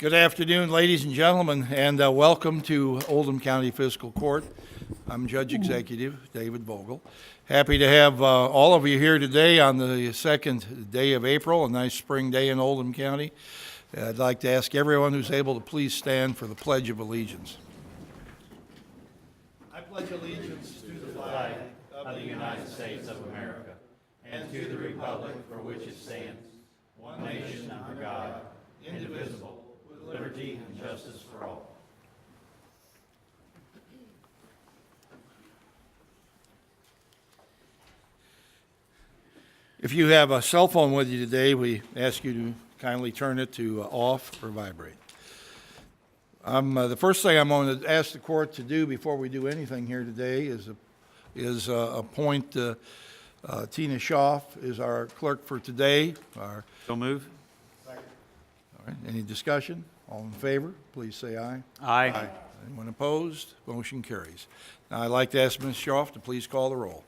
Good afternoon, ladies and gentlemen, and welcome to Oldham County Fiscal Court. I'm Judge Executive David Vogel. Happy to have all of you here today on the second day of April, a nice spring day in Oldham County. I'd like to ask everyone who's able to please stand for the Pledge of Allegiance. I pledge allegiance to the flag of the United States of America and to the republic for which it stands, one nation under God, indivisible, with liberty and justice for all. If you have a cell phone with you today, we ask you to kindly turn it to off or vibrate. The first thing I'm going to ask the court to do before we do anything here today is appoint Tina Schaaf is our clerk for today. So move. All right, any discussion? All in favor, please say aye. Aye. Anyone opposed? Motion carries. Now I'd like to ask Ms. Schaaf to please call the roll.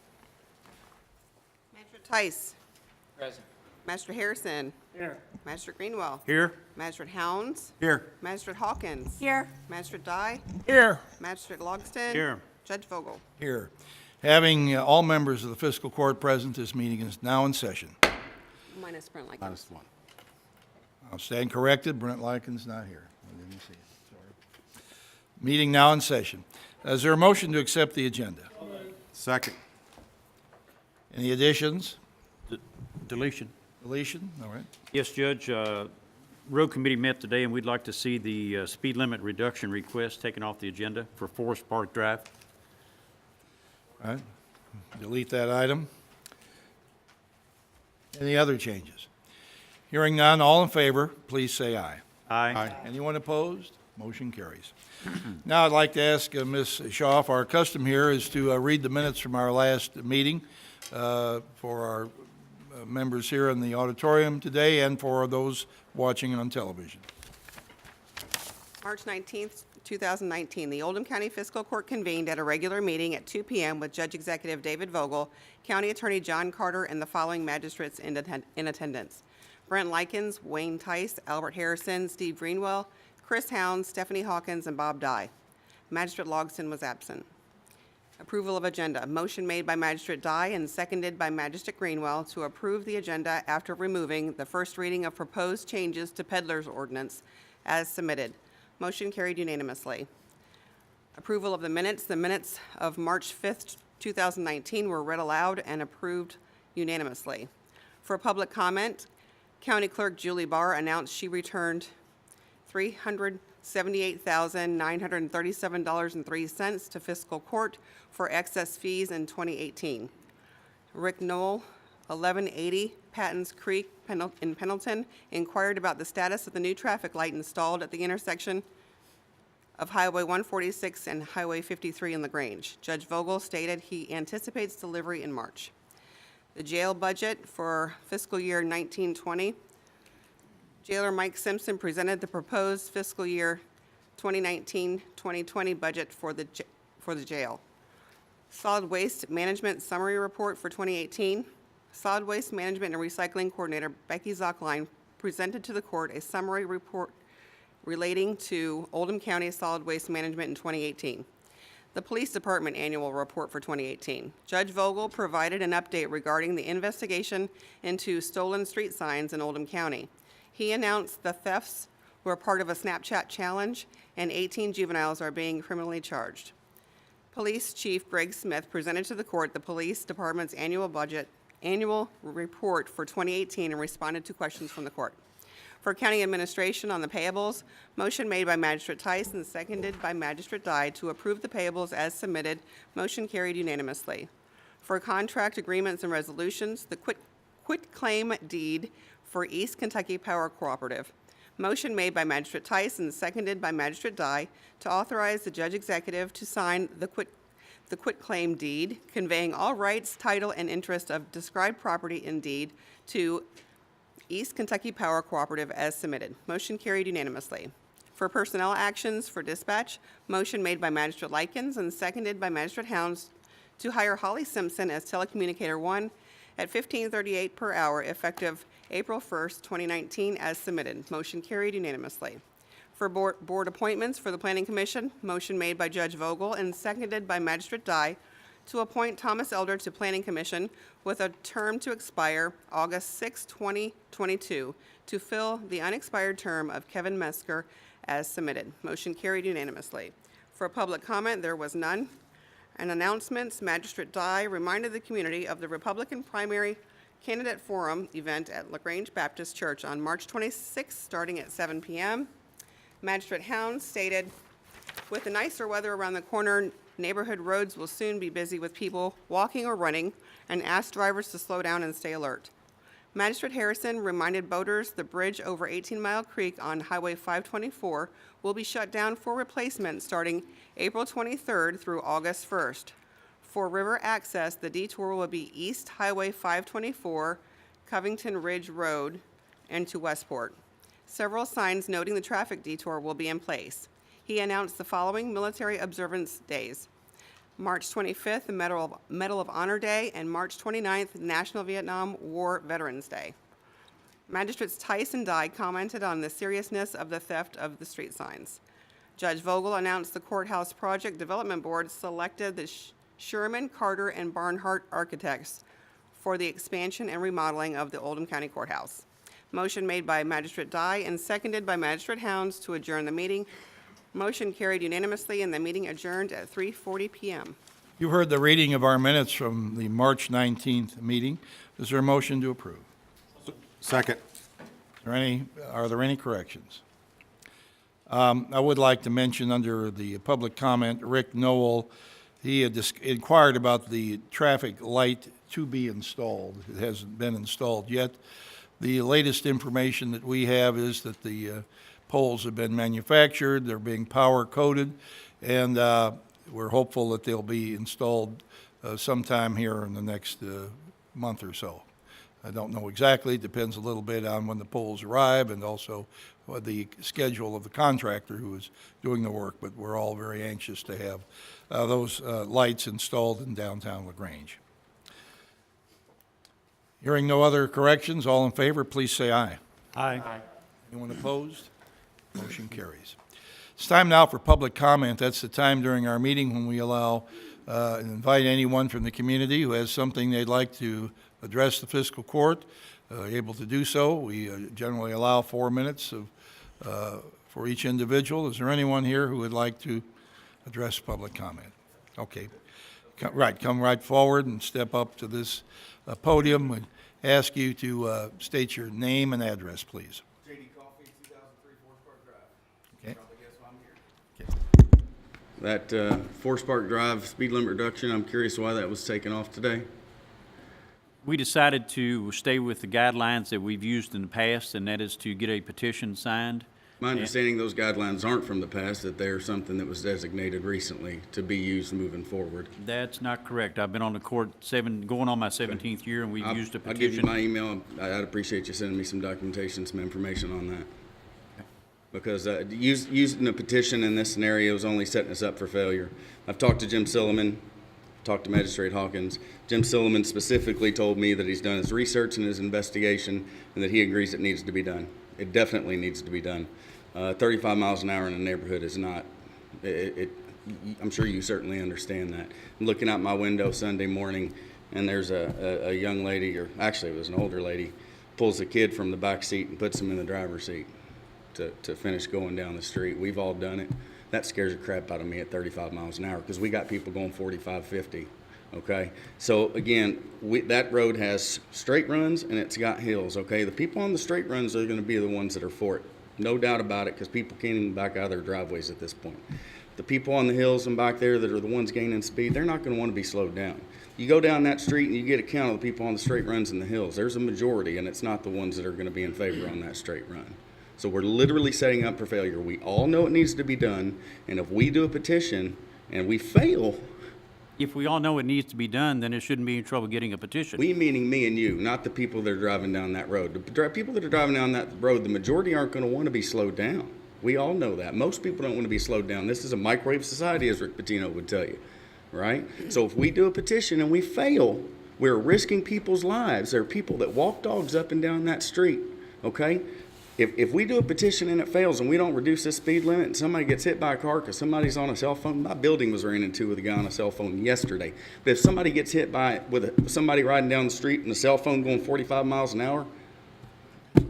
Magistrate Tice. Present. Magistrate Harrison. Here. Magistrate Greenwell. Here. Magistrate Hounds. Here. Magistrate Hawkins. Here. Magistrate Dye. Here. Magistrate Logston. Here. Judge Vogel. Here. Having all members of the fiscal court present, this meeting is now in session. Minus Brent Likens. Minus one. I'll stand corrected. Brent Likens not here. I didn't see it. Sorry. Meeting now in session. Is there a motion to accept the agenda? Second. Any additions? Deletion. Deletion? All right. Yes, Judge. Road Committee met today, and we'd like to see the speed limit reduction request taken off the agenda for Forest Park Drive. All right. Delete that item. Any other changes? Hearing none, all in favor, please say aye. Aye. Anyone opposed? Motion carries. Now I'd like to ask Ms. Schaaf, our custom here is to read the minutes from our last meeting for our members here in the auditorium today and for those watching on television. March 19th, 2019, the Oldham County Fiscal Court convened at a regular meeting at 2 p.m. with Judge Executive David Vogel, County Attorney John Carter, and the following magistrates in attendance: Brent Likens, Wayne Tice, Albert Harrison, Steve Greenwell, Chris Hounds, Stephanie Hawkins, and Bob Dye. Magistrate Logston was absent. Approval of agenda. Motion made by Magistrate Dye and seconded by Magistrate Greenwell to approve the agenda after removing the first reading of proposed changes to Peddler's Ordinance as submitted. Motion carried unanimously. Approval of the minutes. The minutes of March 5th, 2019 were read aloud and approved unanimously. For public comment, County Clerk Julie Barr announced she returned $378,937.03 to fiscal court for excess fees in 2018. Rick Knoll, 1180 Pattons Creek in Pendleton, inquired about the status of the new traffic light installed at the intersection of Highway 146 and Highway 53 in LaGrange. Judge Vogel stated he anticipates delivery in March. The jail budget for fiscal year 1920. Jailer Mike Simpson presented the proposed fiscal year 2019-2020 budget for the jail. Solid Waste Management Summary Report for 2018. Solid Waste Management and Recycling Coordinator Becky Zockline presented to the court a summary report relating to Oldham County Solid Waste Management in 2018. The Police Department Annual Report for 2018. Judge Vogel provided an update regarding the investigation into stolen street signs in Oldham County. He announced the thefts were part of a Snapchat challenge and 18 juveniles are being criminally charged. Police Chief Greg Smith presented to the court the Police Department's annual report for 2018 and responded to questions from the court. For County Administration on the payables, motion made by Magistrate Tice and seconded by Magistrate Dye to approve the payables as submitted. Motion carried unanimously. For contract agreements and resolutions, the quitclaim deed for East Kentucky Power Cooperative. Motion made by Magistrate Tice and seconded by Magistrate Dye to authorize the Judge Executive to sign the quitclaim deed, conveying all rights, title, and interest of described property in deed to East Kentucky Power Cooperative as submitted. Motion carried unanimously. For personnel actions for dispatch, motion made by Magistrate Likens and seconded by Magistrate Hounds to hire Holly Simpson as Telecommunicator 1 at $15.38 per hour effective April 1st, 2019 as submitted. Motion carried unanimously. For board appointments for the Planning Commission, motion made by Judge Vogel and seconded by Magistrate Dye to appoint Thomas Elder to Planning Commission with a term to expire August 6, 2022, to fill the unexpired term of Kevin Mesker as submitted. Motion carried unanimously. For public comment, there was none. And announcements, Magistrate Dye reminded the community of the Republican primary candidate forum event at LaGrange Baptist Church on March 26th, starting at 7 p.m. Magistrate Hound stated, with the nicer weather around the corner, neighborhood roads will soon be busy with people walking or running, and asked drivers to slow down and stay alert. Magistrate Harrison reminded boaters the bridge over 18 Mile Creek on Highway 524 will be shut down for replacement starting April 23rd through August 1st. For river access, the detour will be East Highway 524, Covington Ridge Road, and to Westport. Several signs noting the traffic detour will be in place. He announced the following military observance days: March 25th, the Medal of Honor Day, and March 29th, National Vietnam War Veterans Day. Magistrates Tice and Dye commented on the seriousness of the theft of the street signs. Judge Vogel announced the Courthouse Project Development Board selected the Sherman, Carter, and Barnhart architects for the expansion and remodeling of the Oldham County Courthouse. Motion made by Magistrate Dye and seconded by Magistrate Hounds to adjourn the meeting. Motion carried unanimously and the meeting adjourned at 3:40 p.m. You heard the reading of our minutes from the March 19th meeting. Is there a motion to approve? Second. Are there any corrections? I would like to mention under the public comment, Rick Noel, he had inquired about the traffic light to be installed. It hasn't been installed yet. The latest information that we have is that the poles have been manufactured, they're being power coated, and we're hopeful that they'll be installed sometime here in the next month or so. I don't know exactly, it depends a little bit on when the poles arrive and also the schedule of the contractor who is doing the work, but we're all very anxious to have those lights installed in downtown LaGrange. Hearing no other corrections, all in favor, please say aye. Aye. Anyone opposed? Motion carries. It's time now for public comment. That's the time during our meeting when we allow and invite anyone from the community who has something they'd like to address the fiscal court, able to do so. We generally allow 4 minutes for each individual. Is there anyone here who would like to address public comment? Okay. Come right forward and step up to this podium and ask you to state your name and address, please. J.D. Coffee, 2003 Forest Park Drive. Okay. Probably guess why I'm here. That Forest Park Drive speed limit reduction, I'm curious why that was taken off today. We decided to stay with the guidelines that we've used in the past, and that is to get a petition signed. My understanding, those guidelines aren't from the past, that they're something that was designated recently to be used moving forward. That's not correct. I've been on the court going on my 17th year, and we've used a I'll give you petition. my email. I'd appreciate you sending me some documentation, some information on that. Because using a petition in this scenario is only setting us up for failure. I've talked to Jim Silliman, talked to Magistrate Hawkins. Jim Silliman specifically told me that he's done his research and his investigation and that he agrees it needs to be done. It definitely needs to be done. 35 miles an hour in a neighborhood is not, I'm sure you certainly understand that. I'm looking out my window Sunday morning and there's a young lady, or actually it was an older lady, pulls a kid from the back seat and puts him in the driver's seat to finish going down the street. We've all done it. That scares the crap out of me at 35 miles an hour because we got people going 45, 50. Okay, so again, that road has straight runs and it's got hills. Okay, the people on the straight runs are going to be the ones that are for it, no doubt about it, because people can't even back out of their driveways at this point. The people on the hills and back there that are the ones gaining speed, they're not going to want to be slowed down. You go down that street and you get a count of the people on the straight runs and the hills. There's a majority, and it's not the ones that are going to be in favor on that straight run. So we're literally setting up for failure. We all know it needs to be done, and if we do a petition and we fail, If we all know it needs to be done, then it shouldn't be in trouble getting a petition. we meaning me and you, not the people that are driving down that road. The people that are driving down that road, the majority aren't going to want to be slowed down. We all know that. Most people don't want to be slowed down. This is a microwave society, as Rick Pitino would tell you, right? So if we do a petition and we fail, we're risking people's lives. There are people that walk dogs up and down that street, okay? If we do a petition and it fails and we don't reduce this speed limit and somebody gets hit by a car because somebody's on a cell phone, my building was ran into with a guy on a cell phone yesterday. But if somebody gets hit with somebody riding down the street and a cell phone going 45 miles an hour,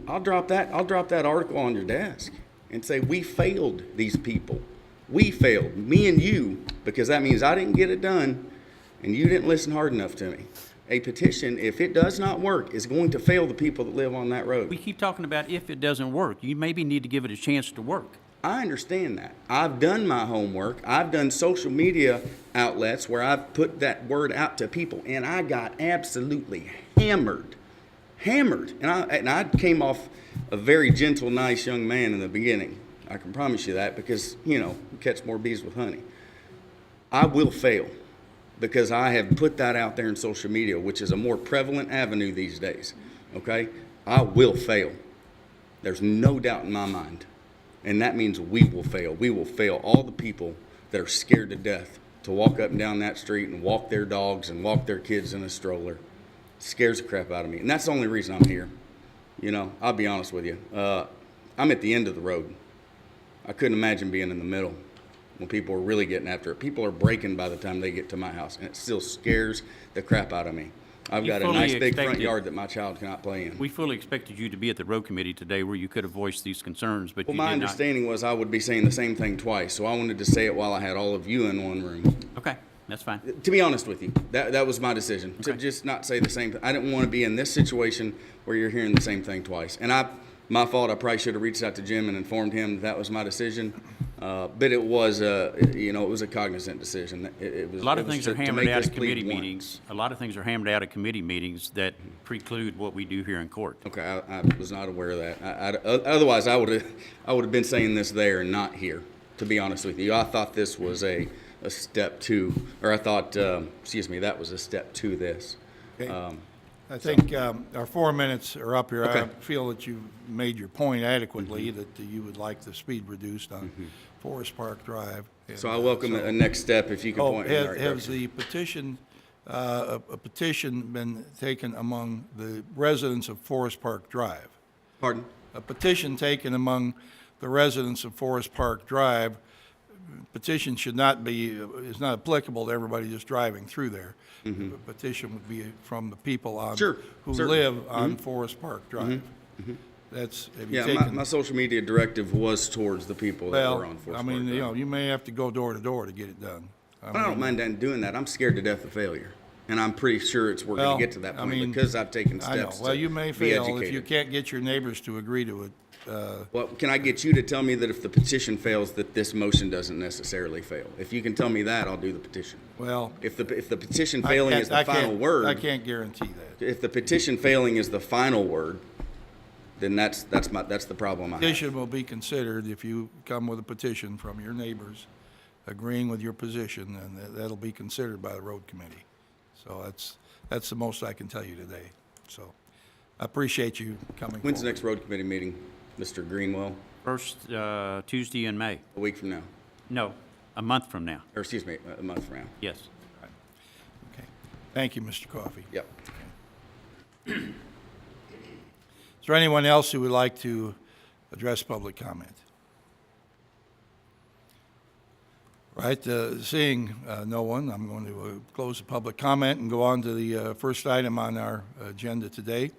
I'll drop that article on your desk and say, we failed these people. We failed, me and you, because that means I didn't get it done and you didn't listen hard enough to me. A petition, if it does not work, is going to fail the people that live on that road. We keep talking about if it doesn't work. You maybe need to give it a chance to work. I understand that. I've done my homework. I've done social media outlets where I've put that word out to people, and I got absolutely hammered. And I came off a very gentle, nice young man in the beginning. I can promise you that because, you catch more bees with honey. I will fail because I have put that out there in social media, which is a more prevalent avenue these days, okay? I will fail. There's no doubt in my mind. And that means we will fail. We will fail all the people that are scared to death to walk up and down that street and walk their dogs and walk their kids in a stroller. It scares the crap out of me. And that's the only reason I'm here. I'll be honest with you. I'm at the end of the road. I couldn't imagine being in the middle when people are really getting after it. People are braking by the time they get to my house, and it still scares the crap out of me. I've got a nice big front yard that my child cannot play in. We fully expected you to be at the road committee today where you could have voiced these concerns, but Well, you did my not. understanding was I would be saying the same thing twice, so I wanted to say it while I had all of you in one room. Okay, that's fine. To be honest with you, that was my decision, to just not say the same thing. I didn't want to be in this situation where you're hearing the same thing twice. And my fault, I probably should have reached out to Jim and informed him that was my decision. But it was it was a cognizant decision. It was A lot of things are hammered out at committee once. meetings. A lot of things are hammered out at committee meetings that preclude what we do here in court. Okay, I was not aware of that. Otherwise, I would have been saying this there and not here. To be honest with you, I thought this was a step two, or I thought, that was a step to this. Okay. I think our 4 minutes are up here. I Okay. feel that you made your point adequately, that you would like the speed reduced on Forest Park Drive. So I welcome a next step if you could point me in the right Has direction. the petition, a petition been taken among the residents of Forest Park Drive? Pardon? A petition taken among the residents of Forest Park Drive, petition is not applicable to everybody just driving through there. The petition would be from the people Sure, who certainly. live on Forest Park Drive. Have you Yeah, taken? my social media directive was towards the people that were on Forest Park Drive. You may have to go door to door to get it done. I don't mind doing that. I'm scared to death of failure. And I'm pretty sure we're going to get to that point because I've taken I know. steps Well, to you may be fail if educated. you can't get your neighbors to agree to it. Well, can I get you to tell me that if the petition fails, that this motion doesn't necessarily fail? If you can tell me that, I'll do the petition. Well, If the petition I failing can't- is the final word, I can't guarantee that. if the petition failing is the final word, then that's the problem I have. Petition will be considered if you come with a petition from your neighbors agreeing with your position, and that'll be considered by the road committee. So that's the most I can tell you today. So I appreciate you coming When's the forward. next road committee meeting, Mr. Greenwell? First Tuesday in May. A week from now, No, a month from now. or excuse me, a month from now. Yes. Okay. Thank you, Mr. Coffey. Yep. Is there anyone else who would like to address public comment? Right, seeing no one, I'm going to close the public comment and go on to the first item on our agenda today.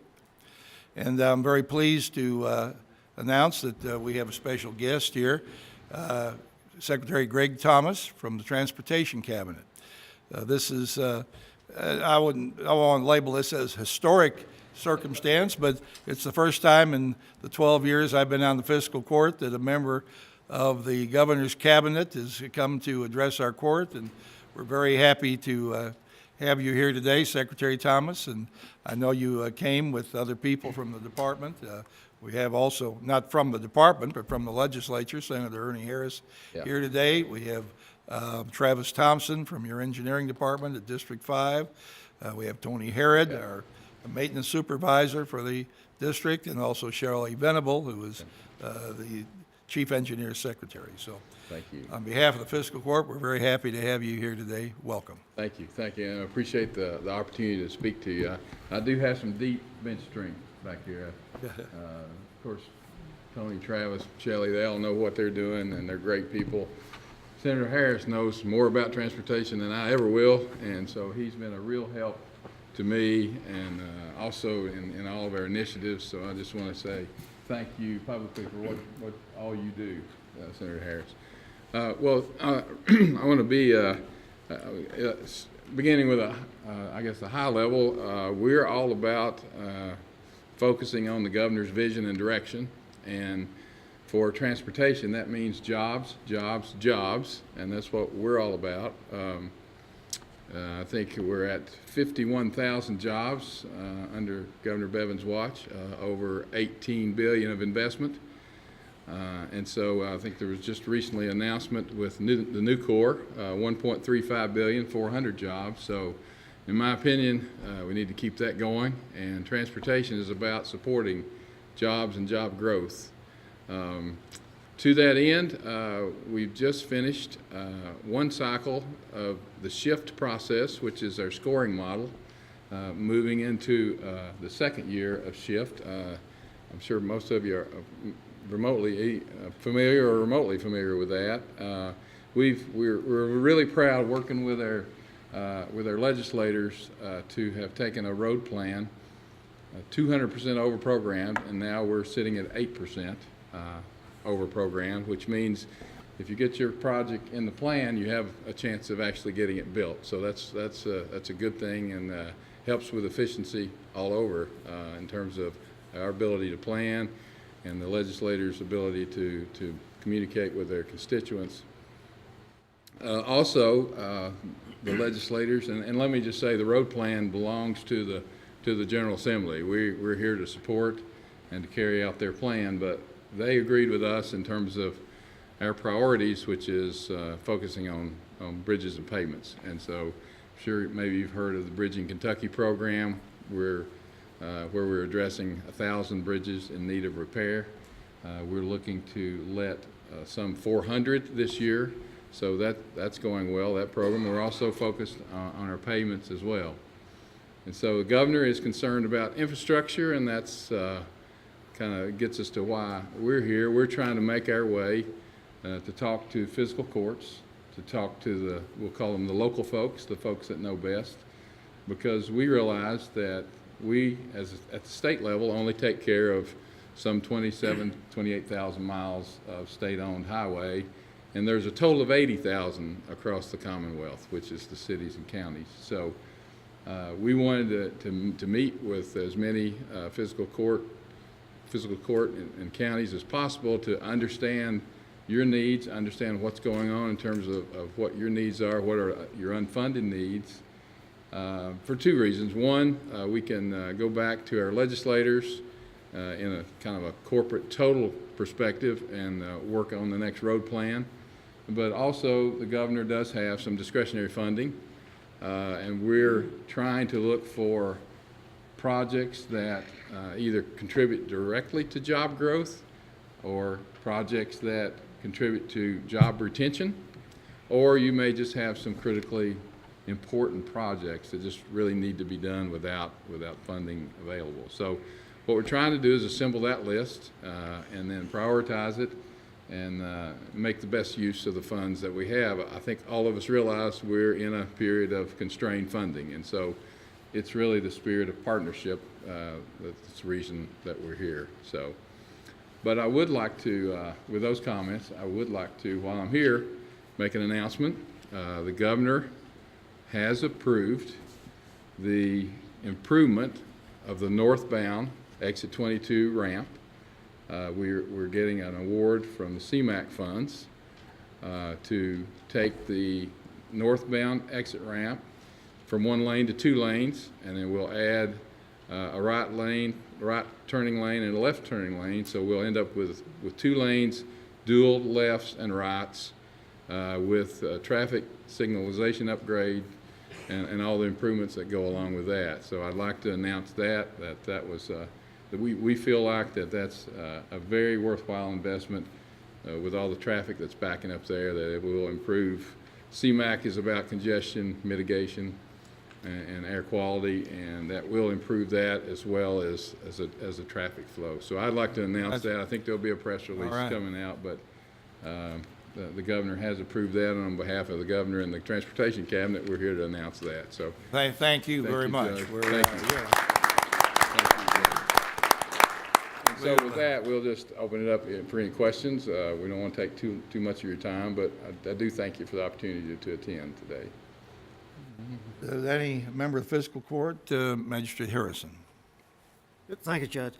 And I'm very pleased to announce that we have a special guest here, Secretary Greg Thomas from the Transportation Cabinet. This is, I won't label this as historic circumstance, but it's the first time in the 12 years I've been on the fiscal court that a member of the governor's cabinet has come to address our court, and we're very happy to have you here today, Secretary Thomas, and I know you came with other people from the department. We have also, not from the department, but from the legislature, Senator Ernie Harris here today. We have Travis Thompson from your engineering department at District 5. We have Tony Herod, our maintenance supervisor for the district, and also Cheryl E. Venable, who is the Chief Engineer Secretary. So Thank you. on behalf of the Fiscal Court, we're very happy to have you here today. Welcome. Thank you. And I appreciate the opportunity to speak to you. I do have some deep bench strength back here. Of course, Tony, Travis, Shelley, they all know what they're doing, and they're great people. Senator Harris knows more about transportation than I ever will, and so he's been a real help to me and also in all of our initiatives. So I just want to say thank you publicly for what all you do, Senator Harris. I want to be beginning with I guess the high level. We're all about focusing on the governor's vision and direction, and for transportation, that means jobs, jobs, jobs, and that's what we're all about. I think we're at 51,000 jobs under Governor Bevin's watch, over $18 billion of investment. And so I think there was just recently an announcement with the new Corps, 1.35 billion, 400 jobs. So in my opinion, we need to keep that going. And transportation is about supporting jobs and job growth. To that end, we've just finished one cycle of the SHIFT process, which is our scoring model, moving into the second year of SHIFT. I'm sure most of you are remotely familiar or remotely familiar with that. We're really proud working with our legislators to have taken a road plan, 200% over programmed, and now we're sitting at 8% over programmed, which means if you get your project in the plan, you have a chance of actually getting it built. So that's a good thing, and helps with efficiency all over in terms of our ability to plan and the legislators' ability to communicate with their constituents. Also, the legislators, and let me just say, the road plan belongs to the General Assembly. We're here to support and to carry out their plan, but they agreed with us in terms of our priorities, which is focusing on bridges and pavements. And so I'm sure maybe you've heard of the Bridging Kentucky program, where we're addressing 1,000 bridges in need of repair. We're looking to let some 400 this year, so that's going well, that program. We're also focused on our pavements as well. And so the governor is concerned about infrastructure, and that's kind of gets us to why we're here. We're trying to make our way to talk to fiscal courts, to talk to we'll call them the local folks, the folks that know best, because we realize that we, at the state level, only take care of some 28,000 miles of state-owned highway, and there's a total of 80,000 across the Commonwealth, which is the cities and counties. So we wanted to meet with as many fiscal court and counties as possible to understand your needs, understand what's going on in terms of what your needs are, what are your unfunded needs, for two reasons. One, we can go back to our legislators in a kind of a corporate total perspective and work on the next road plan. But also, the governor does have some discretionary funding, and we're trying to look for projects that either contribute directly to job growth, or projects that contribute to job retention, or you may just have some critically important projects that just really need to be done without funding available. So what we're trying to do is assemble that list and then prioritize it and make the best use of the funds that we have. I think all of us realize we're in a period of constrained funding, and so it's really the spirit of partnership that's the reason that we're here. So, but I would like to, with those comments, I would like to, while I'm here, make an announcement. The governor has approved the improvement of the northbound exit 22 ramp. We're getting an award from the CMAQ funds to take the northbound exit ramp from 1 lane to 2 lanes, and then we'll add a right turning lane and a left turning lane. So we'll end up with 2 lanes, dual lefts and rights, with traffic signalization upgrade and all the improvements that go along with that. So I'd like to announce that was that we feel like that's a very worthwhile investment with all the traffic that's backing up there, that it will improve. CMAQ is about congestion mitigation. and air quality, and that will improve that as well as a traffic flow. So I'd like to announce that. I think there'll be a press release right. coming out, but the governor has approved that, and on behalf of the governor and the Transportation Cabinet, we're here to announce that. So Thank you very you, much. Judge. We're, Thank you. yeah. And so with that, we'll just open it up for any questions. We don't want to take too much of your time, but I do thank you for the opportunity to attend today. Any member of the fiscal court, Magistrate Harrison? Thank you, Judge.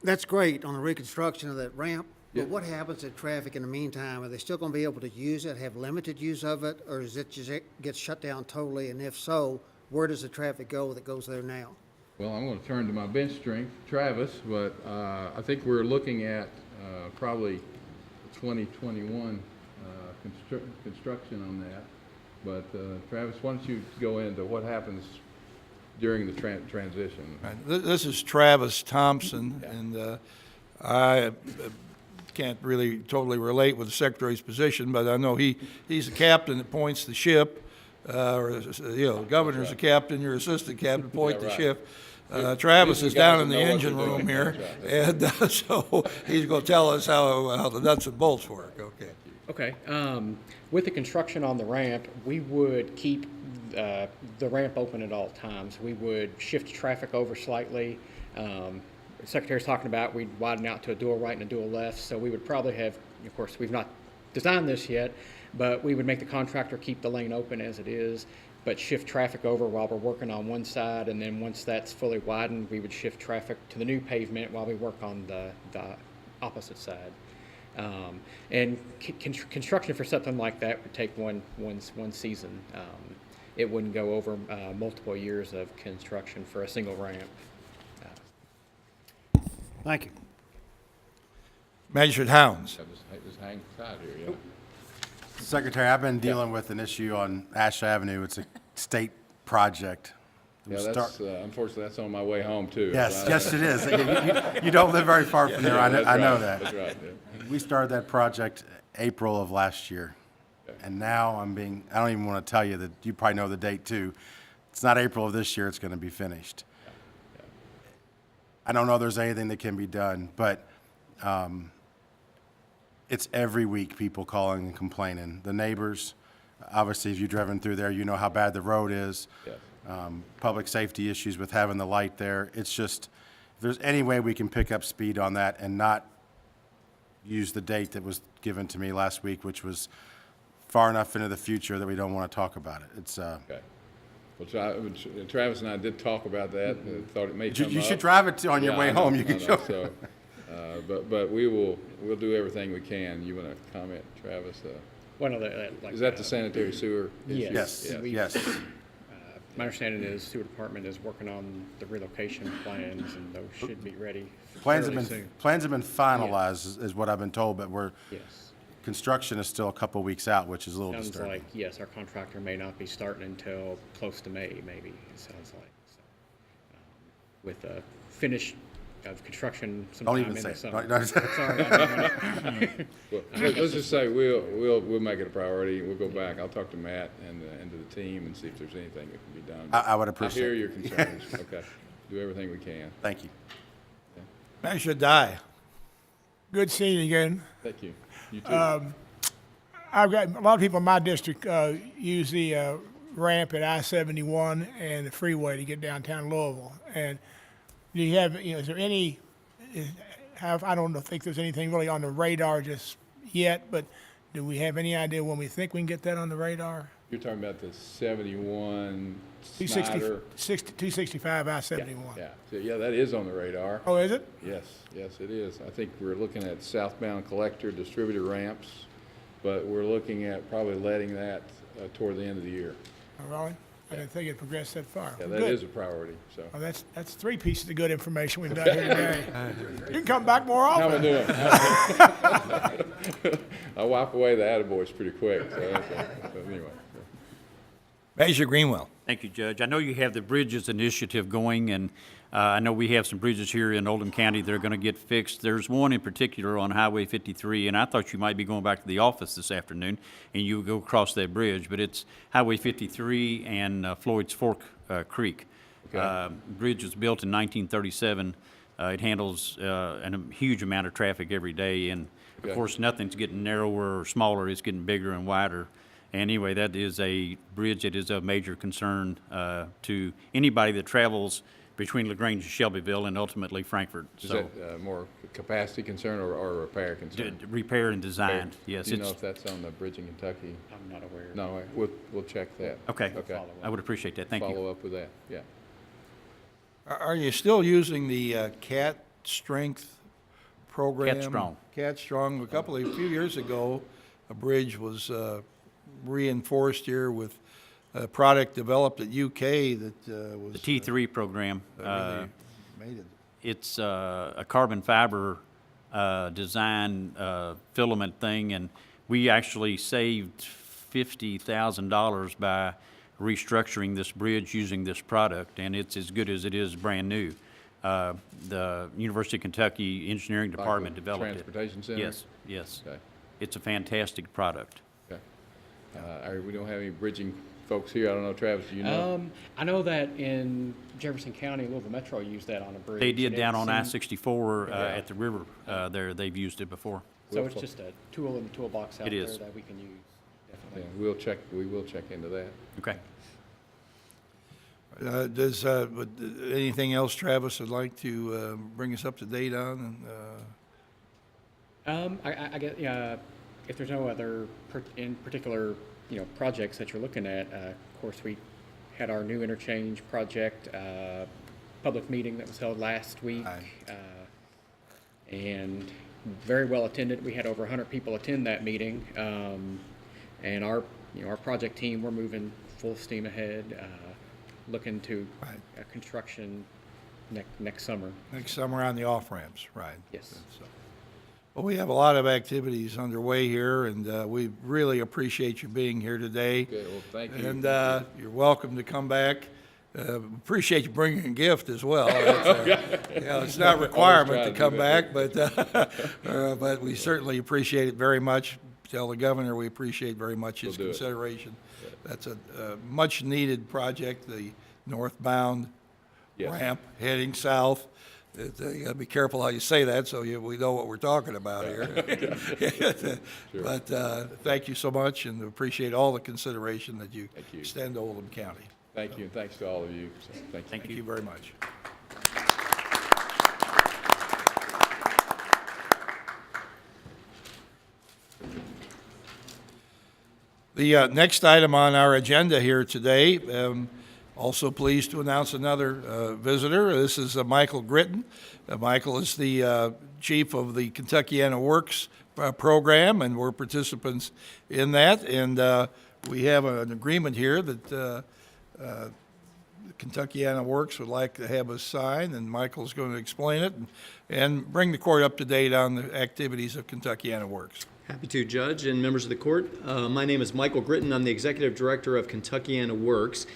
That's great on the reconstruction of that ramp, Yeah. but what happens to traffic in the meantime? Are they still going to be able to use it, have limited use of it, or does it just get shut down totally? And if so, where does the traffic go that goes there now? Well, I'm going to turn to my bench strength, Travis, but I think we're looking at probably 2021 construction on that. But Travis, why don't you go into what happens during the transition? Right. This is Travis Thompson, and I can't really totally relate with the Secretary's position, but I know he's the captain that points the ship, or, the governor's the captain, your assistant captain point the right. ship. Travis These is are down guys in the that know what engine they're room doing. here, That's and so he's going to tell us how the nuts and bolts work, okay? Okay, with the construction on the ramp, we would keep the ramp open at all times. We would shift traffic over slightly. The Secretary's talking about we'd widen out to a dual right and a dual left, so we would probably have, of course, we've not designed this yet, but we would make the contractor keep the lane open as it is, but shift traffic over while we're working on one side, and then once that's fully widened, we would shift traffic to the new pavement while we work on the opposite side. And construction for something like that would take one season. It wouldn't go over multiple years of construction for a single ramp. Thank you. Magistrate Hounds. Just hang tight here, yeah. Secretary, I've been dealing with an issue on Ash Avenue. It's a state project. Yeah, that's, unfortunately, that's on my way home, too. Yes, So I- yes, it is. You don't live very far from there. Yeah, I know, that's I know right. that. That's right, yeah. We started that project April of last year. And now I don't even want to tell you that, you probably know the date too. It's not April of this year, it's going to be finished. I don't know if there's anything that can be done, but it's every week people calling and complaining. The neighbors, obviously, if you've driven through there, you know how bad the road is. Yes. Public safety issues with having the light there. It's just, if there's any way we can pick up speed on that and not use the date that was given to me last week, which was far enough into the future that we don't want to talk about it. It's, Okay. Well, Travis and I did talk about that, and thought it may come up. you should drive it on your Yeah, way I know, home. You I can know. show. So, but we'll do everything we can. You want to comment, Travis? One of the, Is that the sanitary sewer issue? Yes. Yes, We- yes. my understanding is sewer department is working on the relocation plans, and those should be ready fairly soon. Plans have been finalized, is what I've been told, but Yes. construction is still a couple weeks out, which is a little Sounds disturbing. like, yes, our contractor may not be starting until close to May, maybe, it sounds like. So, with a finish of construction Don't sometime even in say the it. summer. Don't- Sorry, I didn't wanna- Well, let's just say we'll make it a priority. We'll go back. I'll talk to Matt and to the team and see if there's anything that can be done. I would I appreciate hear it. your concerns. Okay. Do everything we can. Thank you. Magistrate Dye. Good seeing you again. Thank you. You too. I've got, a lot of people in my district use the ramp at I-71 and the freeway to get downtown Louisville. And do you have, is there any, I don't think there's anything really on the radar just yet, but do we have any idea when we think we can get that on the radar? You're talking about the 71 260 Snyder. 265 I-71. Yeah. So, yeah, that is on the radar. Oh, is it? Yes, it is. I think we're looking at southbound collector distributor ramps, but we're looking at probably letting that toward the end of the year. Oh, really? I didn't think it progressed that far. Yeah, Well, that good. is a priority, so. Well, that's three pieces of good information we've done here today. You can come back more How often. am I doing? I wipe away the attaboys pretty quick, so that's, but anyway. Magistrate Greenwell. Thank you, Judge. I know you have the Bridges Initiative going, and I know we have some bridges here in Oldham County that are going to get fixed. There's one in particular on Highway 53, and I thought you might be going back to the office this afternoon and you would go across that bridge, but it's Highway 53 and Floyd's Fork Creek. Bridge was built in 1937. It handles a huge amount of traffic every day, and of course, nothing's getting narrower or smaller. It's getting bigger and wider. And anyway, that is a bridge that is of major concern to anybody that travels between LaGrange and Shelbyville and ultimately Frankfurt. Is So, that more capacity concern or repair concern? repair and design, yes. Do you know It's, if that's on the bridge in Kentucky? I'm not aware. No, we'll check that. okay, Okay. I would appreciate that. Thank you. Follow up with that, yeah. Are you still using the CAT Strength program? Cat Strong. CAT Strong. A few years ago, a bridge was reinforced here with a product developed at UK that was. The T3 program. Really made it. It's a carbon fiber design filament thing, and we actually saved $50,000 by restructuring this bridge using this product, and it's as good as it is brand new. The University of Kentucky Engineering Department the developed it. Transportation Center? Yes, yes. Okay, It's a fantastic product. okay. We don't have any bridging folks here. I don't know, Travis, do you know? I know that in Jefferson County, Louisville Metro used that on a bridge. They did and down it on seemed- I-64 at the river there. They've used it before. So it's just a tool in the toolbox out It there is. that we can use, Yeah, definitely. we will check into that. Okay. Would anything else Travis would like to bring us up to date on? I get, if there's no other in particular, projects that you're looking at, of course, we had our new interchange project, public meeting that was held last week. Aye. And very well attended. We had over 100 people attend that meeting. And our project team, we're moving full steam ahead, looking to Right. construction next summer. Next summer on the off-ramps, right. Yes. So- Well, we have a lot of activities underway here, and we really appreciate you being here today. Okay, well, thank you. And you're welcome to come back. Appreciate you bringing a gift as well. It's not a requirement to come back, but we certainly appreciate it very much. Tell the governor we appreciate very much his We'll do it. consideration. That's a much-needed project, the northbound Yes. ramp heading south. You gotta be careful how you say that, so we know what we're talking about here. But thank you so much, and appreciate all the consideration that you Thank you. extend to Oldham County. Thank you, and thanks to all of you. So, thank you. Thank you very much. The next item on our agenda here today, also pleased to announce another visitor. This is Michael Gritton. Michael is the chief of the Kentuckiana Works program, and we're participants in that. And we have an agreement here that Kentuckiana Works would like to have us sign, and Michael's going to explain it and bring the court up to date on the activities of Kentuckiana Works. Happy to, Judge and members of the court. My name is Michael Gritton. I'm the Executive Director of Kentuckiana Works.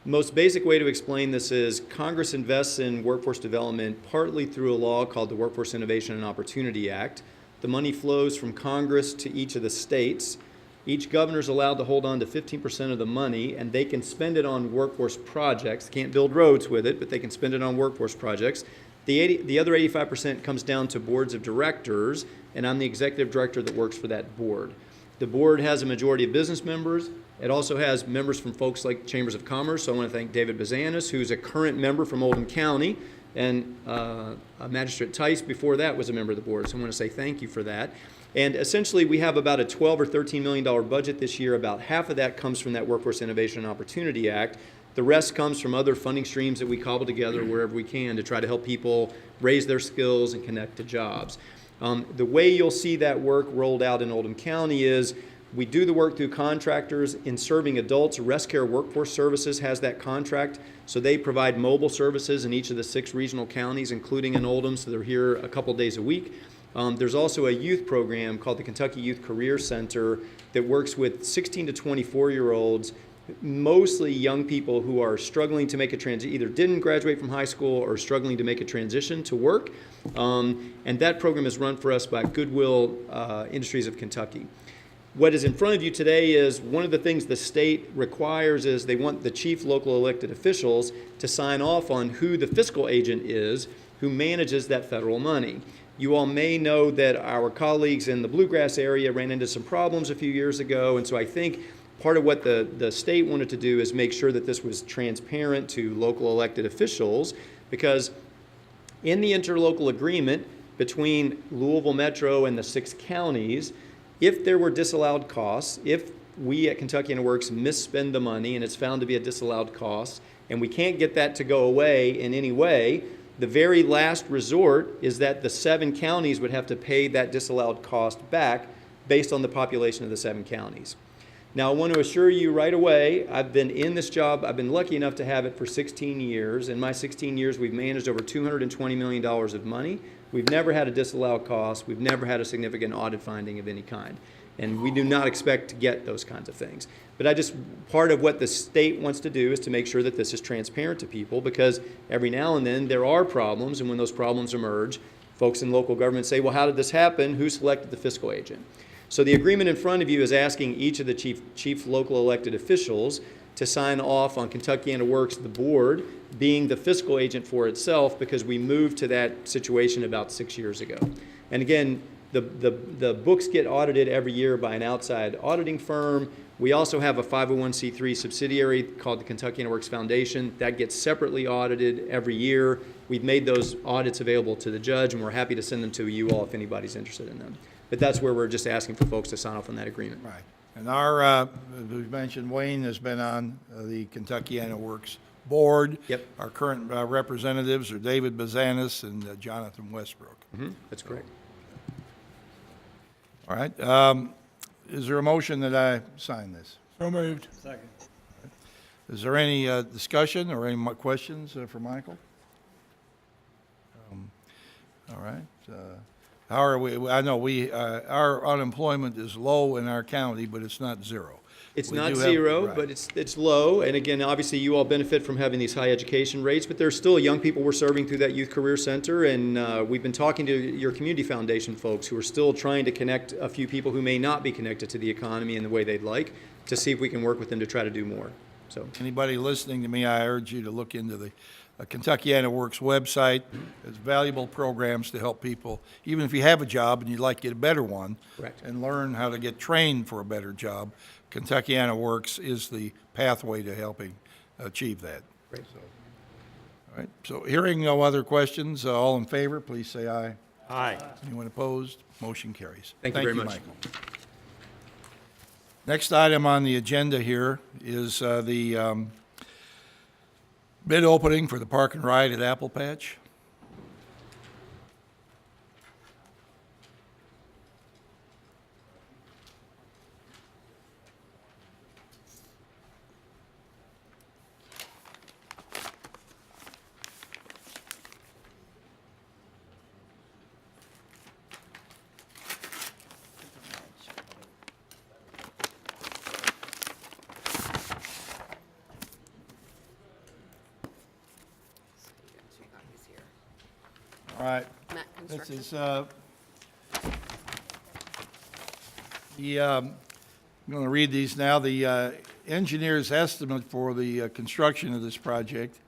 Most basic way to explain this is Congress invests in workforce development partly through a law called the Workforce Innovation and Opportunity Act. The money flows from Congress to each of the states. Each governor is allowed to hold on to 15% of the money, and they can spend it on workforce projects. Can't build roads with it, but they can spend it on workforce projects. The other 85% comes down to boards of directors, and I'm the executive director that works for that board. The board has a majority of business members. It also has members from folks like Chambers of Commerce. So I want to thank David Bazanis, who's a current member from Oldham County, and Magistrate Tice before that was a member of the board. So I want to say thank you for that. And essentially, we have about a $12 or $13 million budget this year. About half of that comes from that Workforce Innovation and Opportunity Act. The rest comes from other funding streams that we cobble together wherever we can to try to help people raise their skills and connect to jobs. The way you'll see that work rolled out in Oldham County is we do the work through contractors in serving adults. Rest Care Workforce Services has that contract, so they provide mobile services in each of the 6 regional counties, including in Oldham, so they're here a couple days a week. There's also a youth program called the Kentucky Youth Career Center that works with 16 to 24-year-olds mostly young people who are struggling to make a transition, either didn't graduate from high school or struggling to make a transition to work. And that program is run for us by Goodwill Industries of Kentucky. What is in front of you today is one of the things the state requires is they want the chief local elected officials to sign off on who the fiscal agent is who manages that federal money. You all may know that our colleagues in the Bluegrass area ran into some problems a few years ago, and so I think part of what the state wanted to do is make sure that this was transparent to local elected officials, because in the interlocal agreement between Louisville Metro and the 6 counties, if there were disallowed costs, if we at Kentucky Works misspend the money and it's found to be a disallowed cost, and we can't get that to go away in any way, the very last resort is that the 7 counties would have to pay that disallowed cost back based on the population of the 7 counties. Now, I want to assure you right away, I've been in this job, I've been lucky enough to have it for 16 years. In my 16 years, we've managed over $220 million of money. We've never had a disallowed cost. We've never had a significant audit finding of any kind. And we do not expect to get those kinds of things. But part of what the state wants to do is to make sure that this is transparent to people, because every now and then there are problems, and when those problems emerge, folks in local government say, well, how did this happen? Who selected the fiscal agent? So the agreement in front of you is asking each of the chief local elected officials to sign off on Kentuckiana Works, the board, being the fiscal agent for itself, because we moved to that situation about 6 years ago. And again, the books get audited every year by an outside auditing firm. We also have a 501c3 subsidiary called the Kentuckiana Works Foundation that gets separately audited every year. We've made those audits available to the judge, and we're happy to send them to you all if anybody's interested in them. But that's where we're just asking for folks to sign off on that agreement. Right. And our, we've mentioned Wayne has been on the Kentuckiana Works board. Yep. Our current representatives are David Bazanis and Jonathan Westbrook. That's correct. All right. Is there a motion that I sign this? So moved. Is there any discussion or any more questions for Michael? All right. How are we? I know our unemployment is low in our county, but it's not zero. It's We not do have- zero, right. but it's low. And again, obviously, you all benefit from having these high education rates, but there's still young people we're serving through that Youth Career Center. And we've been talking to your community foundation folks who are still trying to connect a few people who may not be connected to the economy in the way they'd like, to see if we can work with them to try to do more. So Anybody listening to me, I urge you to look into the Kentuckiana Works website. There's valuable programs to help people, even if you have a job and you'd like to get a better one. Correct. And learn how to get trained for a better job. Kentuckiana Works is the pathway to helping achieve that. Great. All right, so hearing no other questions, all in favor, please say aye. Aye. Anyone opposed? Motion carries. Thank you very much. Michael. Next item on the agenda here is the bid opening for the park and ride at Apple Patch. All right, Matt this Construction. is, I'm going to read these now. The engineer's estimate for the construction of this project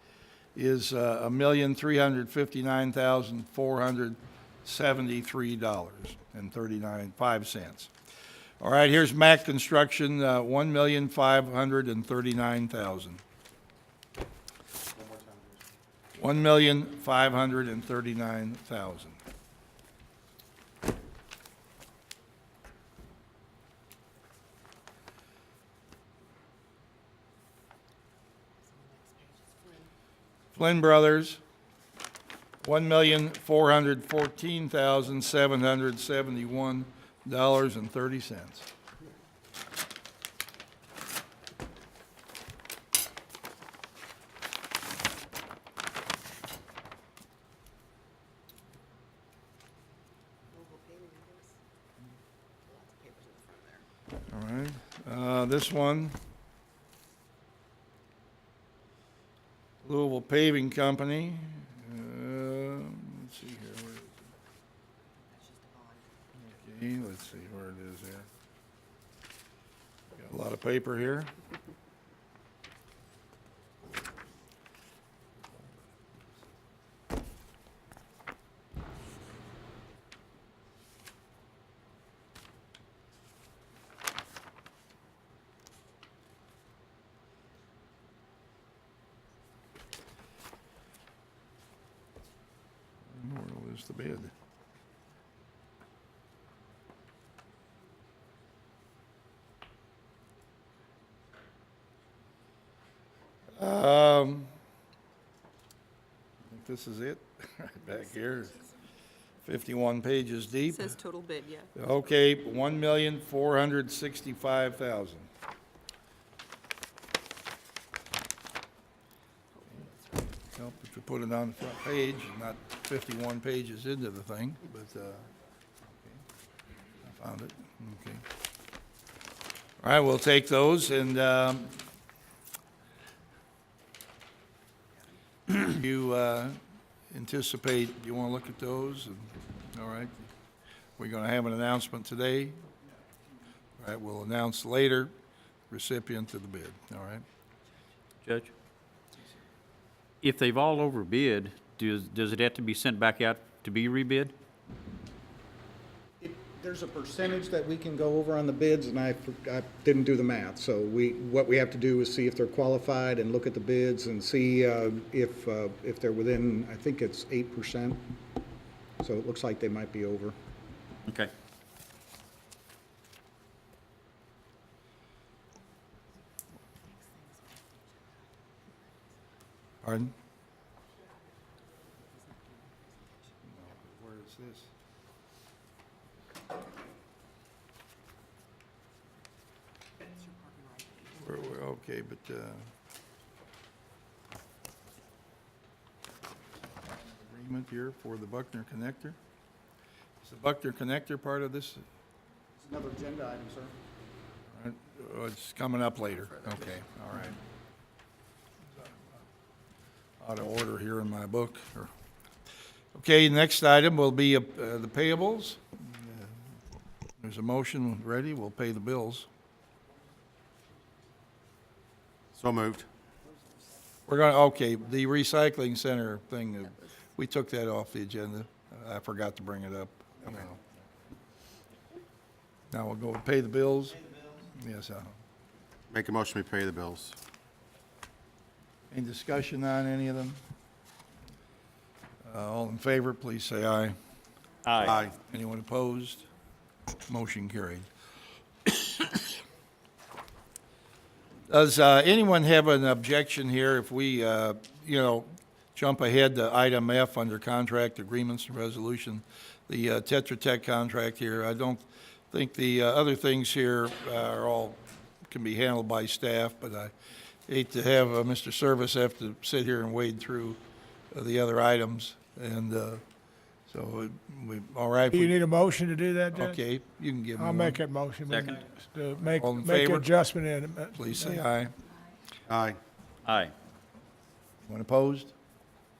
is $1,359,473.39. All right, here's Mac Construction, $1,539,000. $1,539,000. Flynn Brothers, $1,414,771.30. All right, this one Louisville Paving Company. Let's see here, where is it? Okay, let's see where it is there. Got a lot of paper here. Where is the bid? I think this is it, right back here. 51 pages deep. Says total bid, yeah. Okay, 1,465,000. Help if you put it on the front page, not 51 pages into the thing, but, okay. I found it, okay. All right, we'll take those, and you anticipate, you want to look at those? And, all right. We're going to have an announcement today. All right, we'll announce later recipient of the bid, all right? Judge? If they've all overbid, does it have to be sent back out to be rebid? There's a percentage that we can go over on the bids, and I didn't do the math. So what we have to do is see if they're qualified and look at the bids and see if they're within, I think it's 8%. So it looks like they might be over. Okay. Pardon? Where is this? Okay, but, agreement here for the Buckner Connector? Is the Buckner Connector part of this? It's another agenda item, sir. All right, oh, it's coming up later. Okay, all right. Out of order here in my book. Okay, next item will be the payables. There's a motion ready. We'll pay the bills. So moved. We're going to, okay, the recycling center thing, we took that off the agenda. I forgot to bring it up. Now we'll go pay the bills. Yes, Make a motion, we pay the bills. any discussion on any of them? All in favor, please say aye. Aye. Anyone opposed? Motion carried. Does anyone have an objection here if we, jump ahead to item F under contract agreements and resolution, the Tetra Tech contract here? I don't think the other things here are all, can be handled by staff, but I hate to have Mr. Service have to sit here and wade through the other items, and so we, all right? Do you need a motion to do that, Judge? Okay, you can give me I'll one. make that motion. Second. To make All in make favor? adjustment in it. Please say aye. Aye. Aye. Anyone opposed?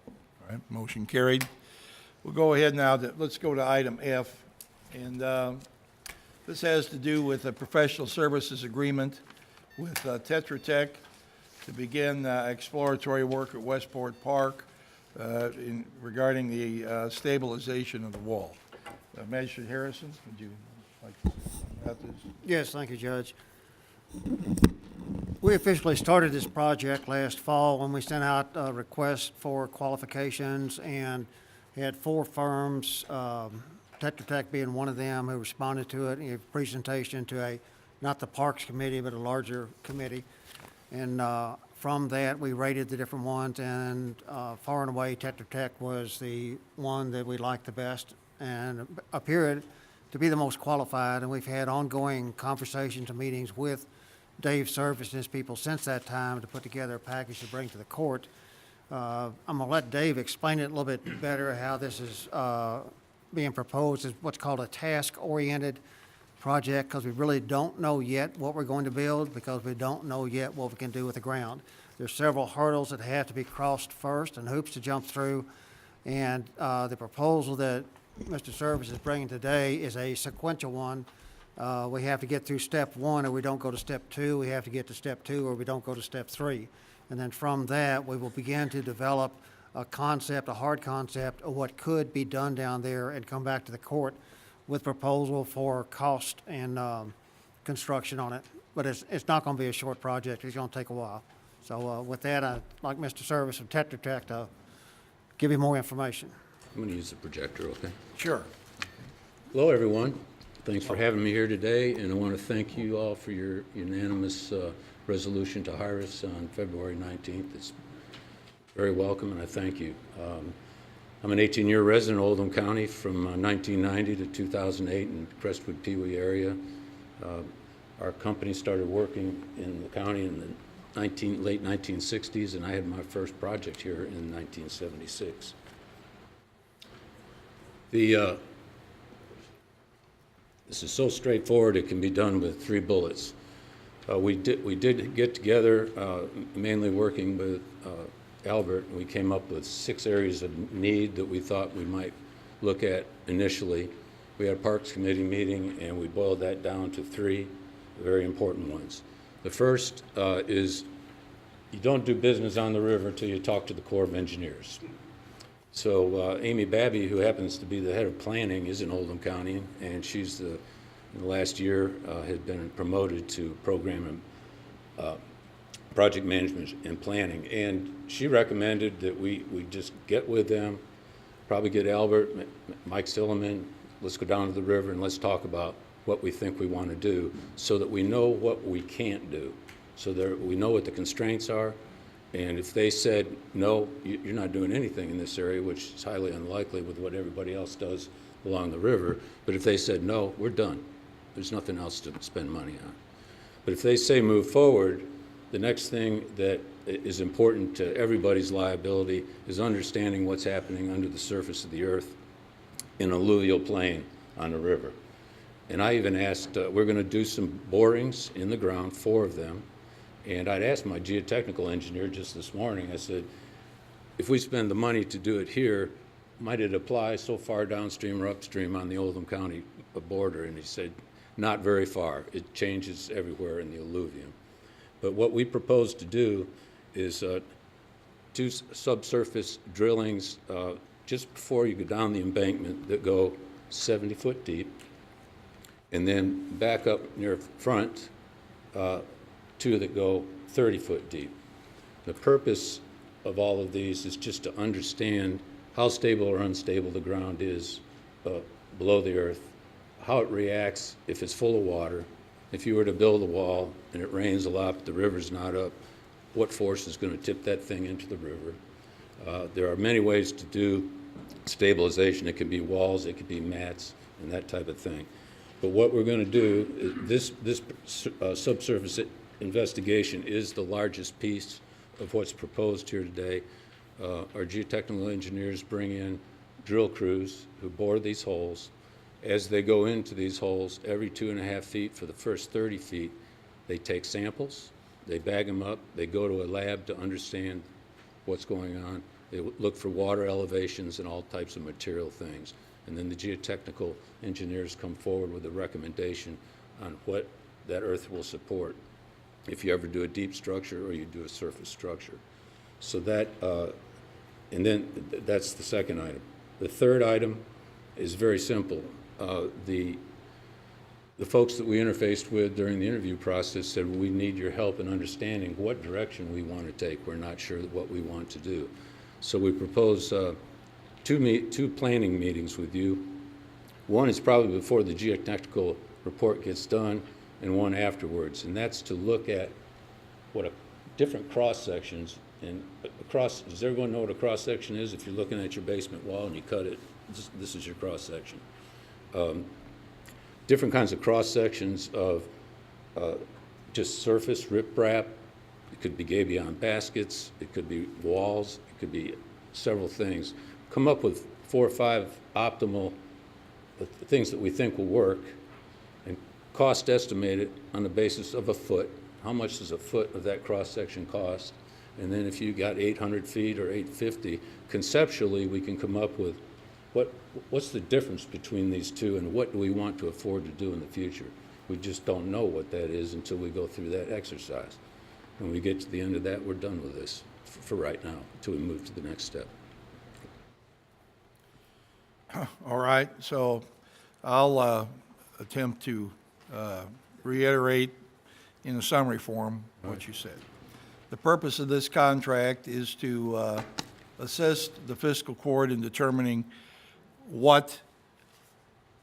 All right, motion carried. We'll go ahead now, let's go to item F. And this has to do with a professional services agreement with Tetra Tech to begin exploratory work at Westport Park regarding the stabilization of the wall. Magistrate Harrison, would you like to say about this? Yes, thank you, Judge. We officially started this project last fall when we sent out a request for qualifications and had 4 firms, Tetra Tech being one of them, who responded to it, and gave a presentation to not the Parks Committee, but a larger committee. And from that, we rated the different ones, and far and away, Tetra Tech was the one that we liked the best and appeared to be the most qualified. And we've had ongoing conversations and meetings with Dave Service and his people since that time to put together a package to bring to the court. I'm going to let Dave explain it a little bit better, how this is being proposed as what's called a task-oriented project, because we really don't know yet what we're going to build, because we don't know yet what we can do with the ground. There's several hurdles that have to be crossed first and hoops to jump through. And the proposal that Mr. Service is bringing today is a sequential one. We have to get through step one or we don't go to step two. We have to get to step two or we don't go to step three. And then from that, we will begin to develop a concept, a hard concept of what could be done down there and come back to the court with proposal for cost and construction on it. But it's not going to be a short project. It's going to take a while. So with that, I'd like Mr. Service of Tetra Tech to give you more information. I'm going to use the projector, okay? Sure. Hello, everyone. Thanks for having me here today, and I want to thank you all for your unanimous resolution to hire us on February 19th. It's very welcome, and I thank you. I'm an 18-year resident of Oldham County from 1990 to 2008 in the Crestwood Pewee area. Our company started working in the county in the late 1960s, and I had my first project here in 1976. This is so straightforward, it can be done with 3 bullets. We did get together, mainly working with Albert, and we came up with 6 areas of need that we thought we might look at initially. We had a Parks Committee meeting, and we boiled that down to 3 very important ones. The first is you don't do business on the river until you talk to the Corps of Engineers. So Amy Babby, who happens to be the head of planning, is in Oldham County, and she's in the last year has been promoted to program and project management and planning. And she recommended that we just get with them, probably get Albert, Mike Silliman, let's go down to the river and let's talk about what we think we want to do so that we know what we can't do, so that we know what the constraints are. And if they said, no, you're not doing anything in this area, which is highly unlikely with what everybody else does along the river, but if they said, no, we're done. There's nothing else to spend money on. But if they say move forward, the next thing that is important to everybody's liability is understanding what's happening under the surface of the earth in alluvial plain on the river. And I even asked, we're going to do some borings in the ground, 4 of them. And I'd asked my geotechnical engineer just this morning, I said, if we spend the money to do it here, might it apply so far downstream or upstream on the Oldham County border? And he said, not very far. It changes everywhere in the alluvium. But what we propose to do is 2 subsurface drillings just before you go down the embankment that go 70 foot deep, and then back up near front, 2 that go 30 foot deep. The purpose of all of these is just to understand how stable or unstable the ground is below the earth, how it reacts if it's full of water. If you were to build a wall and it rains a lot but the river's not up, what force is going to tip that thing into the river? There are many ways to do stabilization. It could be walls, it could be mats, and that type of thing. But what we're going to do is this subsurface investigation is the largest piece of what's proposed here today. Our geotechnical engineers bring in drill crews who bore these holes. As they go into these holes, every 2.5 feet for the first 30 feet, they take samples, they bag them up, they go to a lab to understand what's going on. They look for water elevations and all types of material things. And then the geotechnical engineers come forward with a recommendation on what that earth will support if you ever do a deep structure or you do a surface structure. So that, and then that's the second item. The third item is very simple. The folks that we interfaced with during the interview process said, we need your help in understanding what direction we want to take. We're not sure what we want to do. So we propose 2 planning meetings with you. One is probably before the geotechnical report gets done, and one afterwards. And that's to look at what different cross sections, and does everyone know what a cross section is? If you're looking at your basement wall and you cut it, this is your cross section. Different kinds of cross sections of just surface riprap. It could be gabion baskets, it could be walls, it could be several things. Come up with 4 or 5 optimal things that we think will work, and cost estimate it on the basis of a foot. How much does a foot of that cross section cost? And then if you got 800 feet or 850, conceptually, we can come up with what's the difference between these two and what do we want to afford to do in the future? We just don't know what that is until we go through that exercise. When we get to the end of that, we're done with this for right now, until we move to the next step. All right, so I'll attempt to reiterate in a summary form what you said. The purpose of this contract is to assist the fiscal court in determining what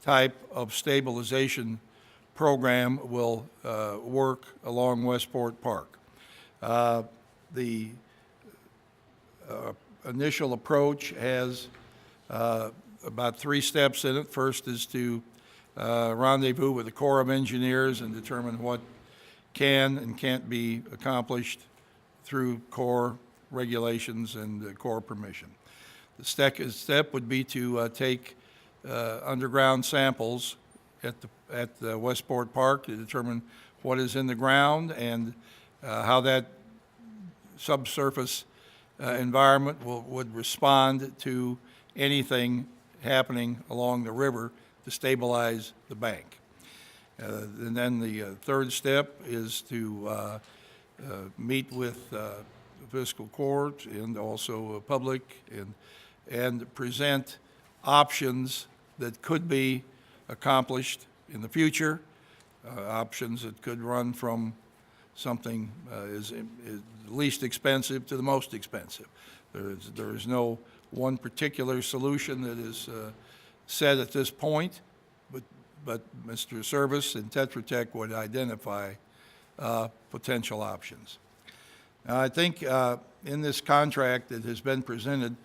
type of stabilization program will work along Westport Park. The initial approach has about 3 steps in it. First is to rendezvous with the Corps of Engineers and determine what can and can't be accomplished through Corps regulations and Corps permission. The second step would be to take underground samples at the Westport Park to determine what is in the ground and how that subsurface environment would respond to anything happening along the river to stabilize the bank. And then the third step is to meet with the fiscal court and also public and present options that could be accomplished in the future, options that could run from something is least expensive to the most expensive. There is no one particular solution that is said at this point, but Mr. Service and Tetra Tech would identify potential options. Now, I think in this contract that has been presented,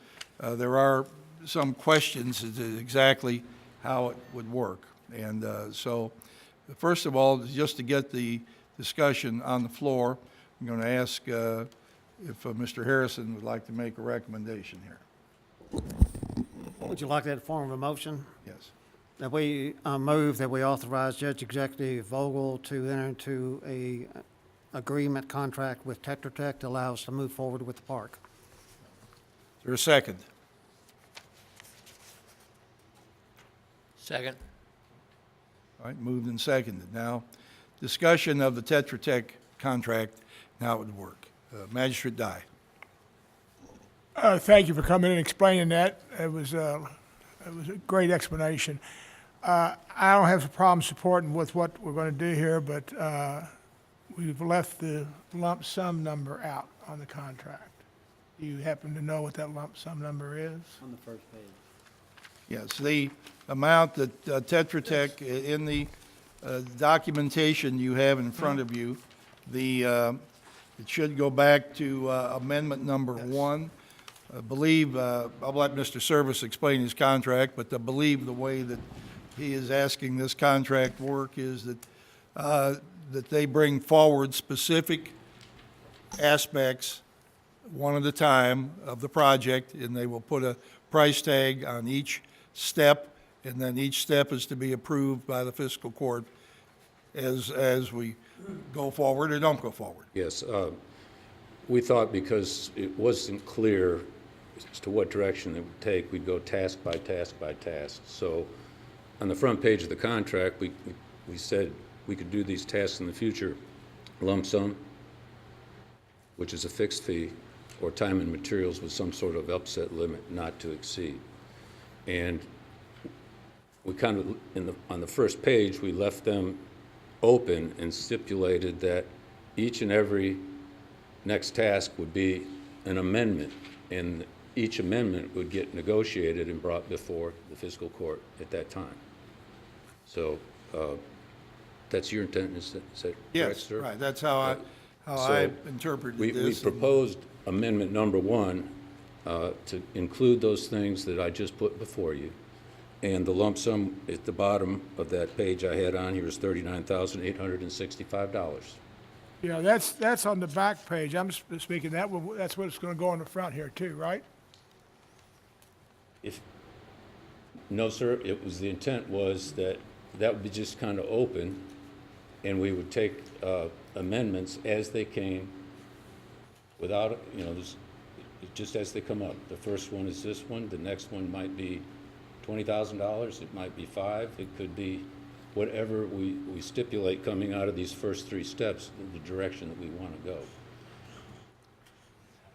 there are some questions as to exactly how it would work. And so, first of all, just to get the discussion on the floor, I'm going to ask if Mr. Harrison would like to make a recommendation here. Would you like that in form of a motion? Yes. That we move that we authorize Judge Executive Vogel to enter into a agreement contract with Tetra Tech to allow us to move forward with the park. Is there a second? Second. All right, moved and seconded. Now, discussion of the Tetra Tech contract, and how it would work. Magistrate Dye. Thank you for coming in and explaining that. It was a great explanation. I don't have a problem supporting with what we're going to do here, but we've left the lump sum number out on the contract. Do you happen to know what that lump sum number is? On the first page. Yes, the amount that Tetra Tech, in the documentation you have in front of you, it should go back to amendment number 1. I believe, I'll let Mr. Service explain his contract, but I believe the way that he is asking this contract work is that they bring forward specific aspects one at a time of the project, and they will put a price tag on each step, and then each step is to be approved by the fiscal court as we go forward or don't go forward. Yes, we thought because it wasn't clear as to what direction it would take, we'd go task by task by task. So on the front page of the contract, we said we could do these tasks in the future, lump sum, which is a fixed fee, or time and materials with some sort of upset limit not to exceed. And we kind of, on the first page, we left them open and stipulated that each and every next task would be an amendment, and each amendment would get negotiated and brought before the fiscal court at that time. So that's your intent, is that correct, Yes, sir? right, that's how I interpreted We this. proposed amendment number 1 to include those things that I just put before you. And the lump sum at the bottom of that page I had on here is $39,865. Yeah, that's on the back page. I'm speaking, that's what's going to go on the front here too, right? No, sir, the intent was that would be just kind of open, and we would take amendments as they came without, you know, just as they come up. The first one is this one, the next one might be $20,000, it might be $5,000, it could be whatever we stipulate coming out of these first 3 steps, in the direction that we want to go.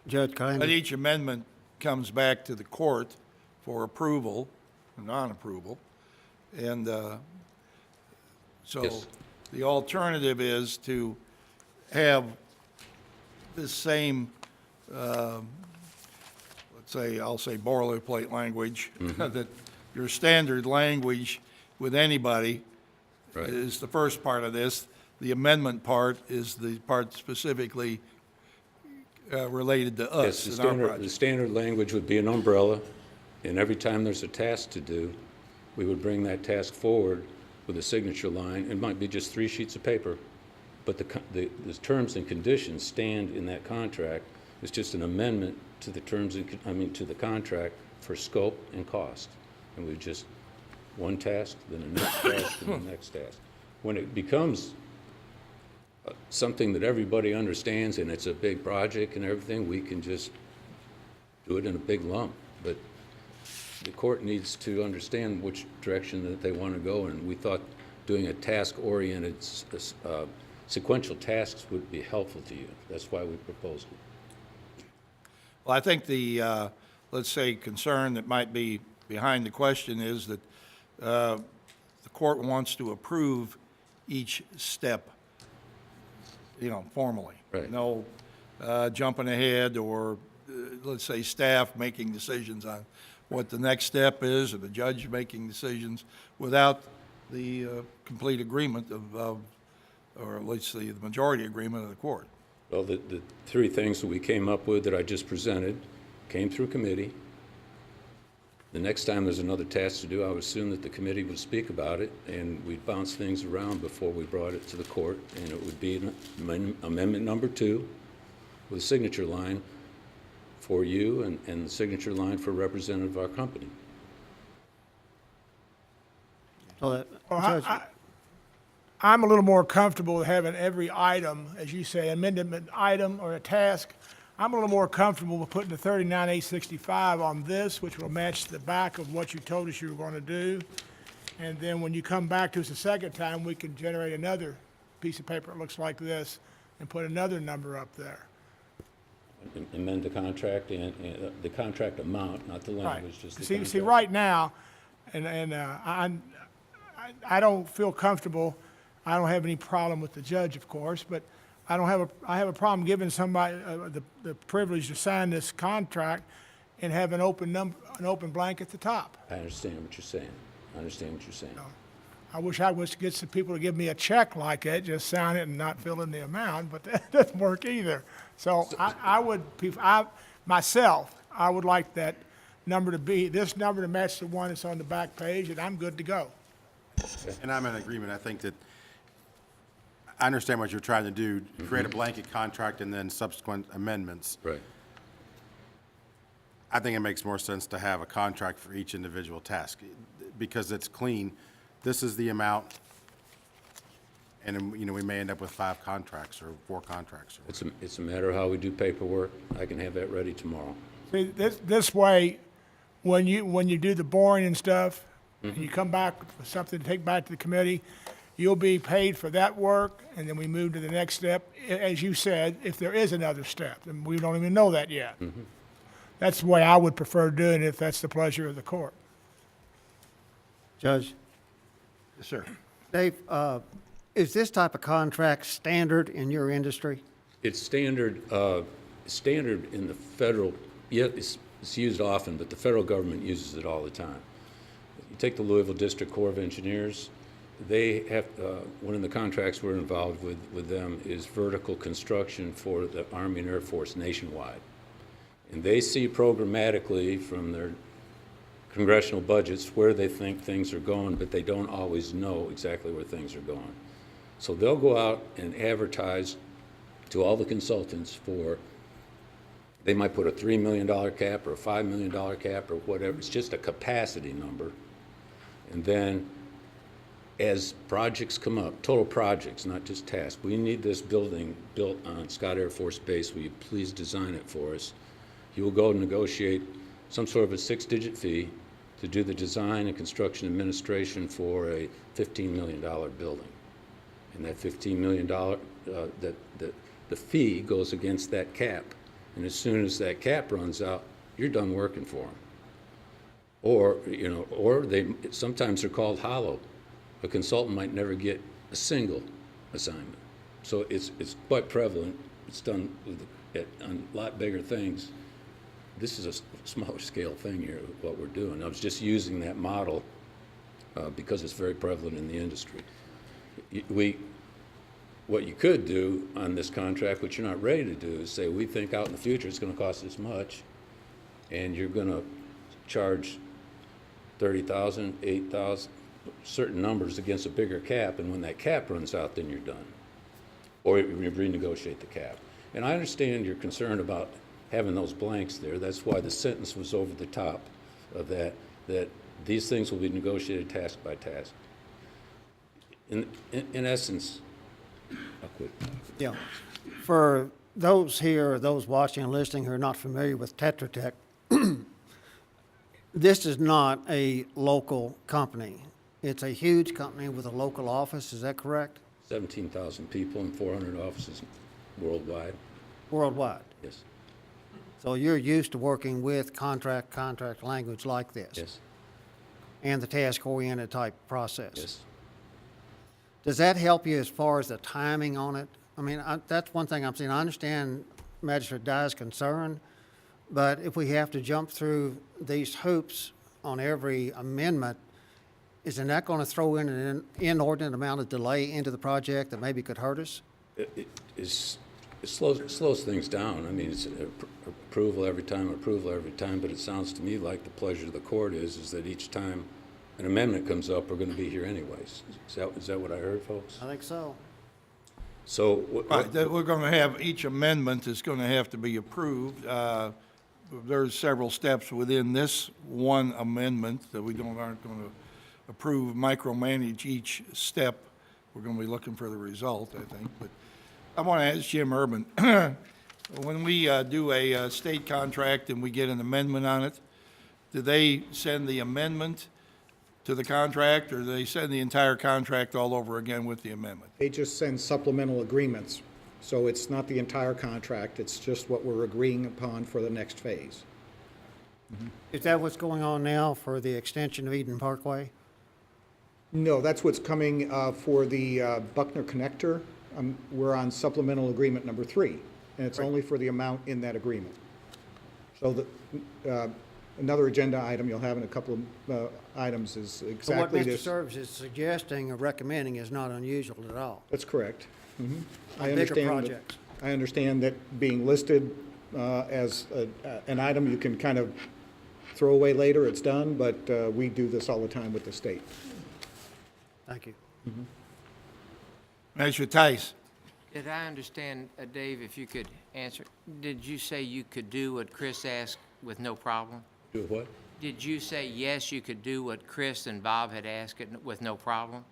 Judge But kindly. each amendment comes back to the court for approval or non-approval. And so Yes. the alternative is to have this same, let's say, I'll say boilerplate language, that your standard language with anybody Right. is the first part of this. The amendment part is the part specifically related to Yes, us the and our standard, project. the standard language would be an umbrella, and every time there's a task to do, we would bring that task forward with a signature line. It might be just 3 sheets of paper, but the terms and conditions stand in that contract. It's just an amendment to the terms and, to the contract for scope and cost. And we just, one task, then the next task, and the next task. When it becomes something that everybody understands and it's a big project and everything, we can just do it in a big lump. But the court needs to understand which direction that they want to go, and we thought doing a task-oriented, sequential tasks would be helpful to you. That's why we proposed it. Well, I think the, let's say, concern that might be behind the question is that the court wants to approve each step, formally. Right. No jumping ahead or, let's say, staff making decisions on what the next step is, or the judge making decisions without the complete agreement of, or let's say, the majority agreement of the court. Well, the 3 things that we came up with that I just presented came through committee. The next time there's another task to do, I would assume that the committee would speak about it, and we'd bounce things around before we brought it to the court, and it would be amendment number 2 with a signature line for you and the signature line for a representative of our company. So that- Well, Judge, I'm a little more comfortable with having every item, as you say, amendment item or a task. I'm a little more comfortable with putting the 39,865 on this, which will match the back of what you told us you were going to do. And then when you come back to us a second time, we can generate another piece of paper that looks like this and put another number up there. Amend the contract and the contract amount, not the Right. language, just the See, contract. right now, I don't feel comfortable. I don't have any problem with the judge, of course, but I have a problem giving somebody the privilege to sign this contract and have an open blank at the top. I understand what you're saying. I wish I was to get some people to give me a check like that, just sign it and not fill in the amount, but that doesn't work either. So I would like that number to be, this number to match the one that's on the back page, and I'm good to go. And I'm in agreement. I think that, I understand what you're trying to do, create a blanket contract and then subsequent amendments. Right. I think it makes more sense to have a contract for each individual task, because it's clean. This is the amount, and then, we may end up with 5 contracts or 4 contracts. It's a matter of how we do paperwork. I can have that ready tomorrow. See, this way, when you do the boring and stuff, and you come back with something to take back to the committee, you'll be paid for that work, and then we move to the next step, as you said, if there is another step, and we don't even know that yet. That's the way I would prefer doing it, if that's the pleasure of the court. Judge, Yes, sir. Dave, is this type of contract standard in your industry? It's standard in the federal, it's used often, but the federal government uses it all the time. You take the Louisville District Corps of Engineers, they have, one of the contracts we're involved with them is vertical construction for the Army and Air Force nationwide. And they see programmatically from their congressional budgets where they think things are going, but they don't always know exactly where things are going. So they'll go out and advertise to all the consultants for, they might put a $3 million cap or a $5 million cap or whatever. It's just a capacity number. And then as projects come up, total projects, not just tasks, we need this building built on Scott Air Force Base, will you please design it for us? You will go negotiate some sort of a 6-digit fee to do the design and construction administration for a $15 million building. And that $15 million, the fee goes against that cap. And as soon as that cap runs out, you're done working for them. Or, you know, or sometimes they're called hollow. A consultant might never get a single assignment. So it's quite prevalent. It's done on a lot bigger things. This is a smaller scale thing here, what we're doing. I was just using that model because it's very prevalent in the industry. What you could do on this contract, which you're not ready to do, is say, we think out in the future it's going to cost this much, and you're going to charge $30,000, $8,000, certain numbers against a bigger cap, and when that cap runs out, then you're done. Or you renegotiate the cap. And I understand your concern about having those blanks there. That's why the sentence was over the top of that these things will be negotiated task by task. In essence, I'll quit. Yeah. For those here, those watching and listening who are not familiar with Tetra Tech, this is not a local company. It's a huge company with a local office, is that correct? 17,000 people and 400 offices worldwide. Worldwide. Yes. So you're used to working with contract language like this? Yes. And the task-oriented type process? Yes. Does that help you as far as the timing on it? I mean, that's one thing I'm saying. I understand Magistrate Dye's concern, but if we have to jump through these hoops on every amendment, isn't that going to throw in an inordinate amount of delay into the project that maybe could hurt us? It slows things down. I mean, it's approval every time, but it sounds to me like the pleasure of the court is that each time an amendment comes up, we're going to be here anyways. Is that what I heard, folks? I think so. So Right, that we're going to have, each amendment is going to have to be approved. There's several steps within this one amendment that we aren't going to approve, micromanage each step. We're going to be looking for the result, I think. But I want to ask Jim Urban, when we do a state contract and we get an amendment on it, do they send the amendment to the contract, or do they send the entire contract all over again with the amendment? They just send supplemental agreements, so it's not the entire contract, it's just what we're agreeing upon for the next phase. Is that what's going on now for the extension of Eden Parkway? No, that's what's coming for the Buckner Connector. We're on supplemental agreement number 3, and it's only for the amount in that agreement. So another agenda item you'll have in a couple of items is So what exactly Mr. this. Service is suggesting or recommending is not unusual at all. That's correct. I Bigger understand. projects. I understand that being listed as an item you can kind of throw away later, it's done, but we do this all the time with the state. Thank you. Measure Tice. Did I understand, Dave, if you could answer, did you say you could do what Chris asked with no problem? do what? Did you say, yes, you could do what Chris and Bob had asked it with no problem?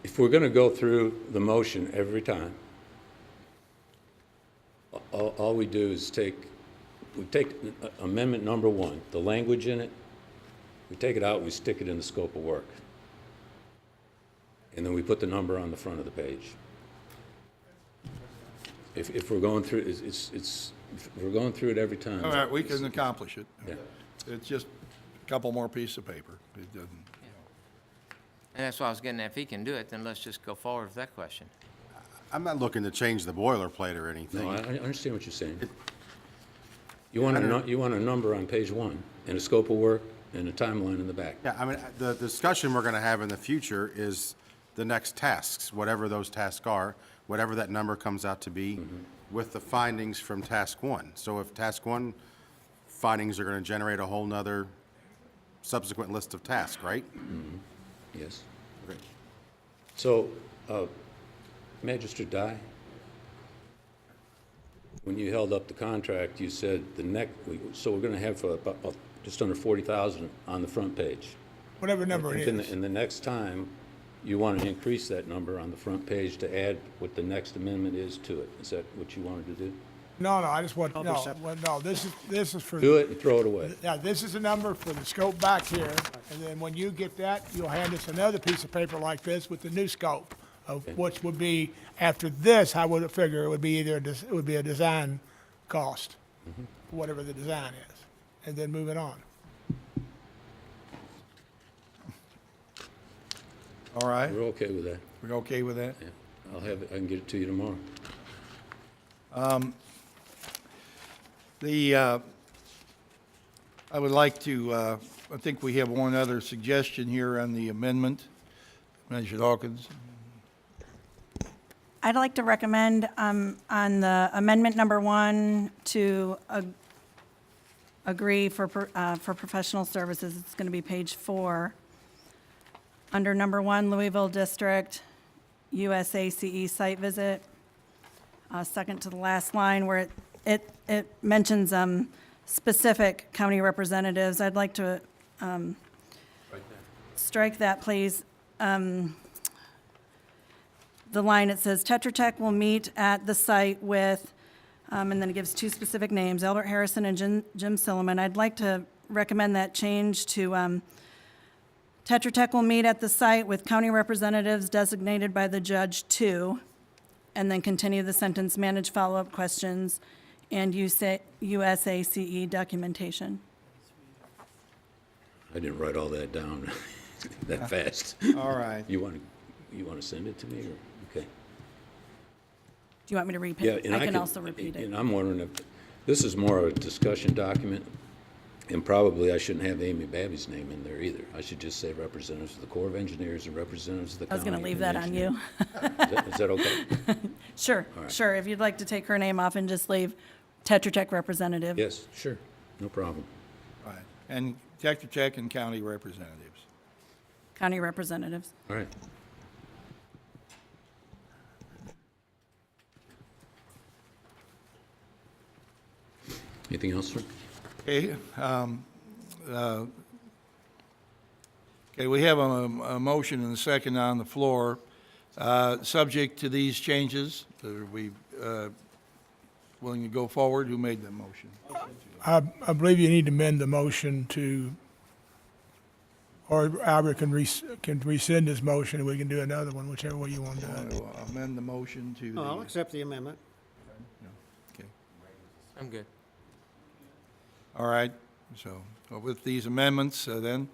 If we're going to go through the motion every time, all we do is we take amendment number 1, the language in it, we take it out, we stick it in the scope of work. And then we put the number on the front of the page. If we're going through, if we're going through it every time. All right, we can accomplish it. Yeah. It's just a couple more pieces of paper. It doesn't. And that's why I was getting at. If he can do it, then let's just go forward with that question. I'm not looking to change the boilerplate or anything. No, I understand what you're saying. You want a number on page 1, and a scope of work, and a timeline in the back. Yeah, I mean, the discussion we're going to have in the future is the next tasks, whatever those tasks are, whatever that number comes out to be, with the findings from task 1. So if task 1 findings are going to generate a whole nother subsequent list of tasks, right? Yes. Okay. So, Magistrate Dye, when you held up the contract, you said so we're going to have about just under 40,000 on the front page. whatever number it And is. the next time, you want to increase that number on the front page to add what the next amendment is to it. Is that what you wanted to do? No, I just want, I'll be no, separate. well, no, this is for. Do it and throw it away. Yeah, this is a number for the scope back here, and then when you get that, you'll hand us another piece of paper like this with the new scope of which would be, after this, how would it figure? It would be either, it would be a design cost, whatever the design is, and then move it on. All right, We're okay with that. we're okay with that? Yeah. I'll have it, I can get it to you tomorrow. I would like to, I think we have one other suggestion here on the amendment. Manager Dawkins. I'd like to recommend on the amendment number 1 to agree for professional services. It's going to be page 4. Under number 1, Louisville District, USACE site visit. Second to the last line where it mentions specific county representatives. I'd like to strike that, please. The line, it says Tetra Tech will meet at the site with, and then it gives 2 specific names, Albert Harrison and Jim Silliman. I'd like to recommend that change to Tetra Tech will meet at the site with county representatives designated by the judge to, and then continue the sentence, manage follow-up questions and USACE documentation. I didn't write all that down that fast. All right. You want to send it to me, or, okay? Do you want me to repeat? Yeah, and I can also repeat it. And I'm wondering if, this is more of a discussion document, and probably I shouldn't have Amy Babby's name in there either. I should just say representatives of the Corps of Engineers and representatives of the I was county. going to leave that on you. Is that okay? Sure, All right. sure. If you'd like to take her name off and just leave Tetra Tech representative. Yes, sure, no problem. Right, and Tetra Tech and county representatives. County representatives. All right. Anything else, sir? Okay, okay, we have a motion and a second on the floor. Subject to these changes, are we willing to go forward? Who made that motion? I believe you need to amend the motion to, or Albert can rescind his motion, and we can do another one, whichever way you want to do it. Want to amend the motion to No, I'll the, accept the amendment. okay, I'm good. all right, so with these amendments, then,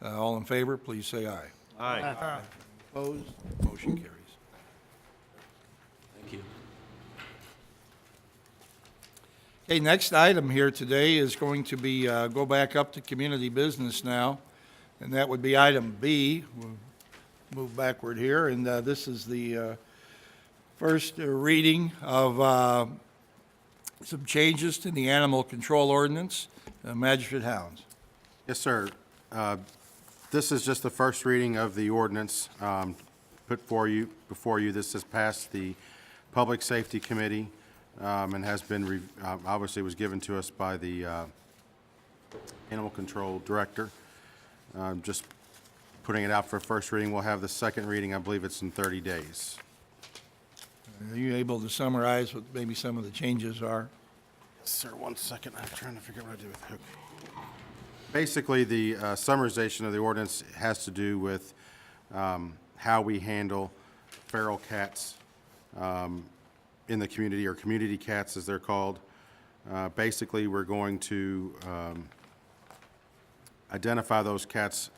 all in favor, please say aye. Aye. Opposed? Motion carries. Thank you. Okay, next item here today is going to be, go back up to community business now, and that would be item B. We'll move backward here, and this is the first reading of some changes to the animal control ordinance. Magistrate Hounds. Yes, sir. This is just the first reading of the ordinance put before you. This has passed the Public Safety Committee and has been, obviously was given to us by the Animal Control Director. Just putting it out for first reading. We'll have the second reading, I believe it's in 30 days. Are you able to summarize what maybe some of the changes are? Yes, sir. 1 second. I'm trying to figure out what to do with Hook. Basically, the summarization of the ordinance has to do with how we handle feral cats in the community, or community cats as they're called. Basically, we're going to identify those cats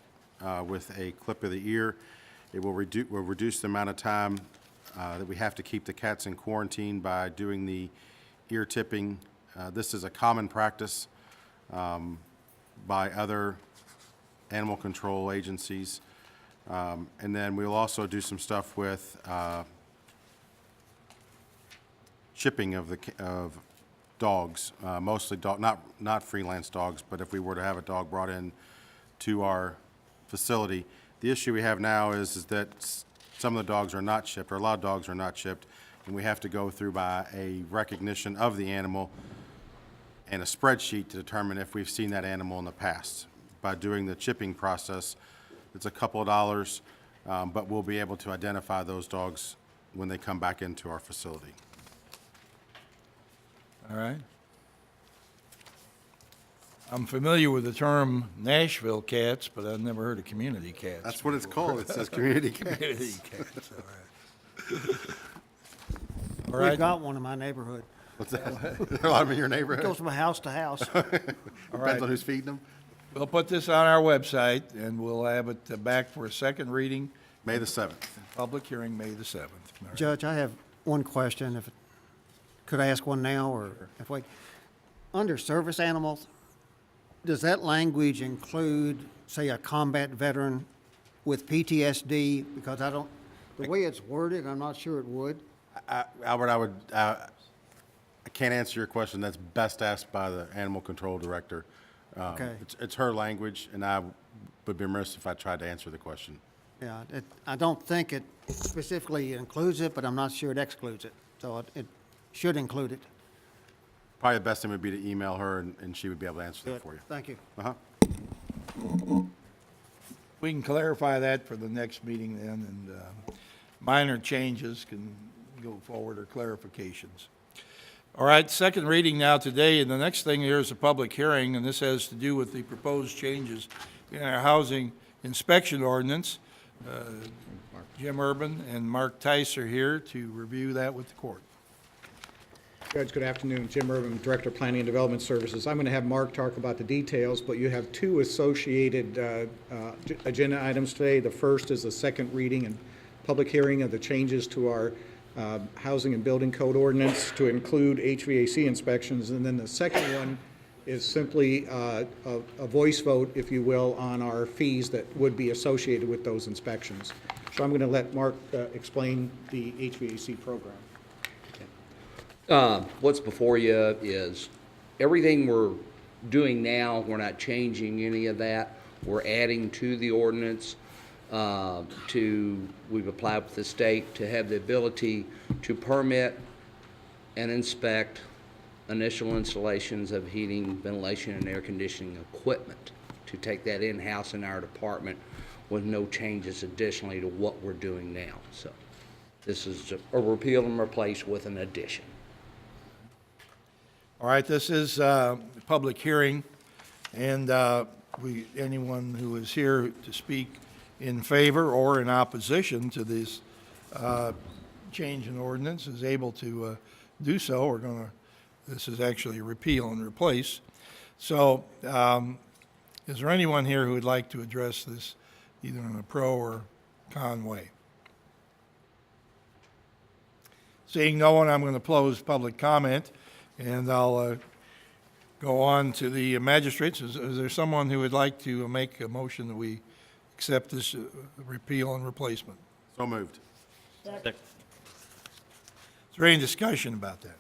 with a clip of the ear. It will reduce the amount of time that we have to keep the cats in quarantine by doing the ear tipping. This is a common practice by other animal control agencies. And then we'll also do some stuff with shipping of dogs, mostly not freelance dogs, but if we were to have a dog brought in to our facility. The issue we have now is that some of the dogs are not shipped, or a lot of dogs are not shipped, and we have to go through by a recognition of the animal and a spreadsheet to determine if we've seen that animal in the past. By doing the chipping process, It's a couple of dollars, but we'll be able to identify those dogs when they come back into our facility. All right. I'm familiar with the term Nashville cats, but I've never heard of community cats. That's what it's called. It says community cats. Community cats, all right. All We've right, got one in my neighborhood. What's that? There are a lot of them in your neighborhood? Goes from house to house. Depends on who's feeding them. we'll put this on our website, and we'll have it back for a second reading, May the 7th. public hearing, May the 7th. All right. Judge, I have one question. Could I ask one now, or if we, under service animals, does that language include, say, a combat veteran with PTSD? Because the way it's worded, I'm not sure it would. Albert, I can't answer your question. That's best asked by the animal control director. Okay. It's her language, and I would be remiss if I tried to answer the question. Yeah, I don't think it specifically includes it, but I'm not sure it excludes it. So it should include it. Probably the best thing would be to email her, and she would be able to answer that Good. for you. Thank you. Uh-huh. We can clarify that for the next meeting then, and minor changes can go forward or clarifications. All right, second reading now today, and the next thing here is a public hearing, and this has to do with the proposed changes in our housing inspection ordinance. Jim Urban and Mark Tice are here to review that with the court. Judge, good afternoon. Jim Urban, Director of Planning and Development Services. I'm going to have Mark talk about the details, but you have two associated agenda items today. The first is the second reading and public hearing of the changes to our housing and building code ordinance to include HVAC inspections. And then the second one is simply a voice vote, if you will, on our fees that would be associated with those inspections. So I'm going to let Mark explain the HVAC program. What's before you is everything we're doing now, we're not changing any of that. We're adding to the ordinance we've applied with the state to have the ability to permit and inspect initial installations of heating, ventilation, and air conditioning equipment, to take that in-house in our department with no changes additionally to what we're doing now. So this is a repeal and replace with an addition. All right, this is a public hearing, and anyone who is here to speak in favor or in opposition to this change in ordinance is able to do so. This is actually a repeal and replace. So is there anyone here who would like to address this either in a pro or con way? Seeing no one, I'm going to close public comment. And I'll go on to the magistrates. Is there someone who would like to make a motion that we accept this repeal and replacement? So moved. Is there any discussion about that?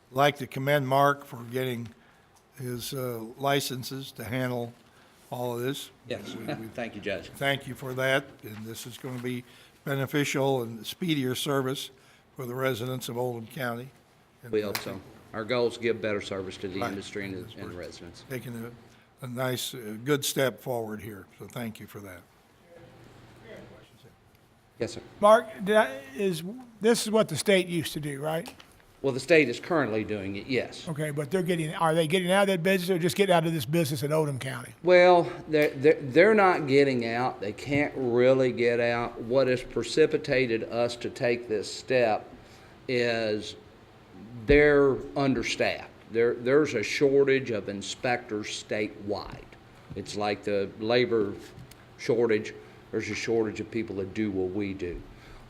I'd like to commend Mark for getting his licenses to handle all of this. Yes, thank you, Judge. Thank you for that, and this is going to be beneficial and speedier service for the residents of Oldham County. We hope so. Our goal is to give better service to the Right. industry and the residents. Taking a nice, good step forward here, so thank you for that. Yes, sir. Mark, this is what the state used to do, right? Well, the state is currently doing it, yes. Okay, but are they getting out of that business or just getting out of this business in Oldham County? Well, they're not getting out. They can't really get out. What has precipitated us to take this step is they're understaffed. There's a shortage of inspectors statewide. It's like the labor shortage. There's a shortage of people that do what we do.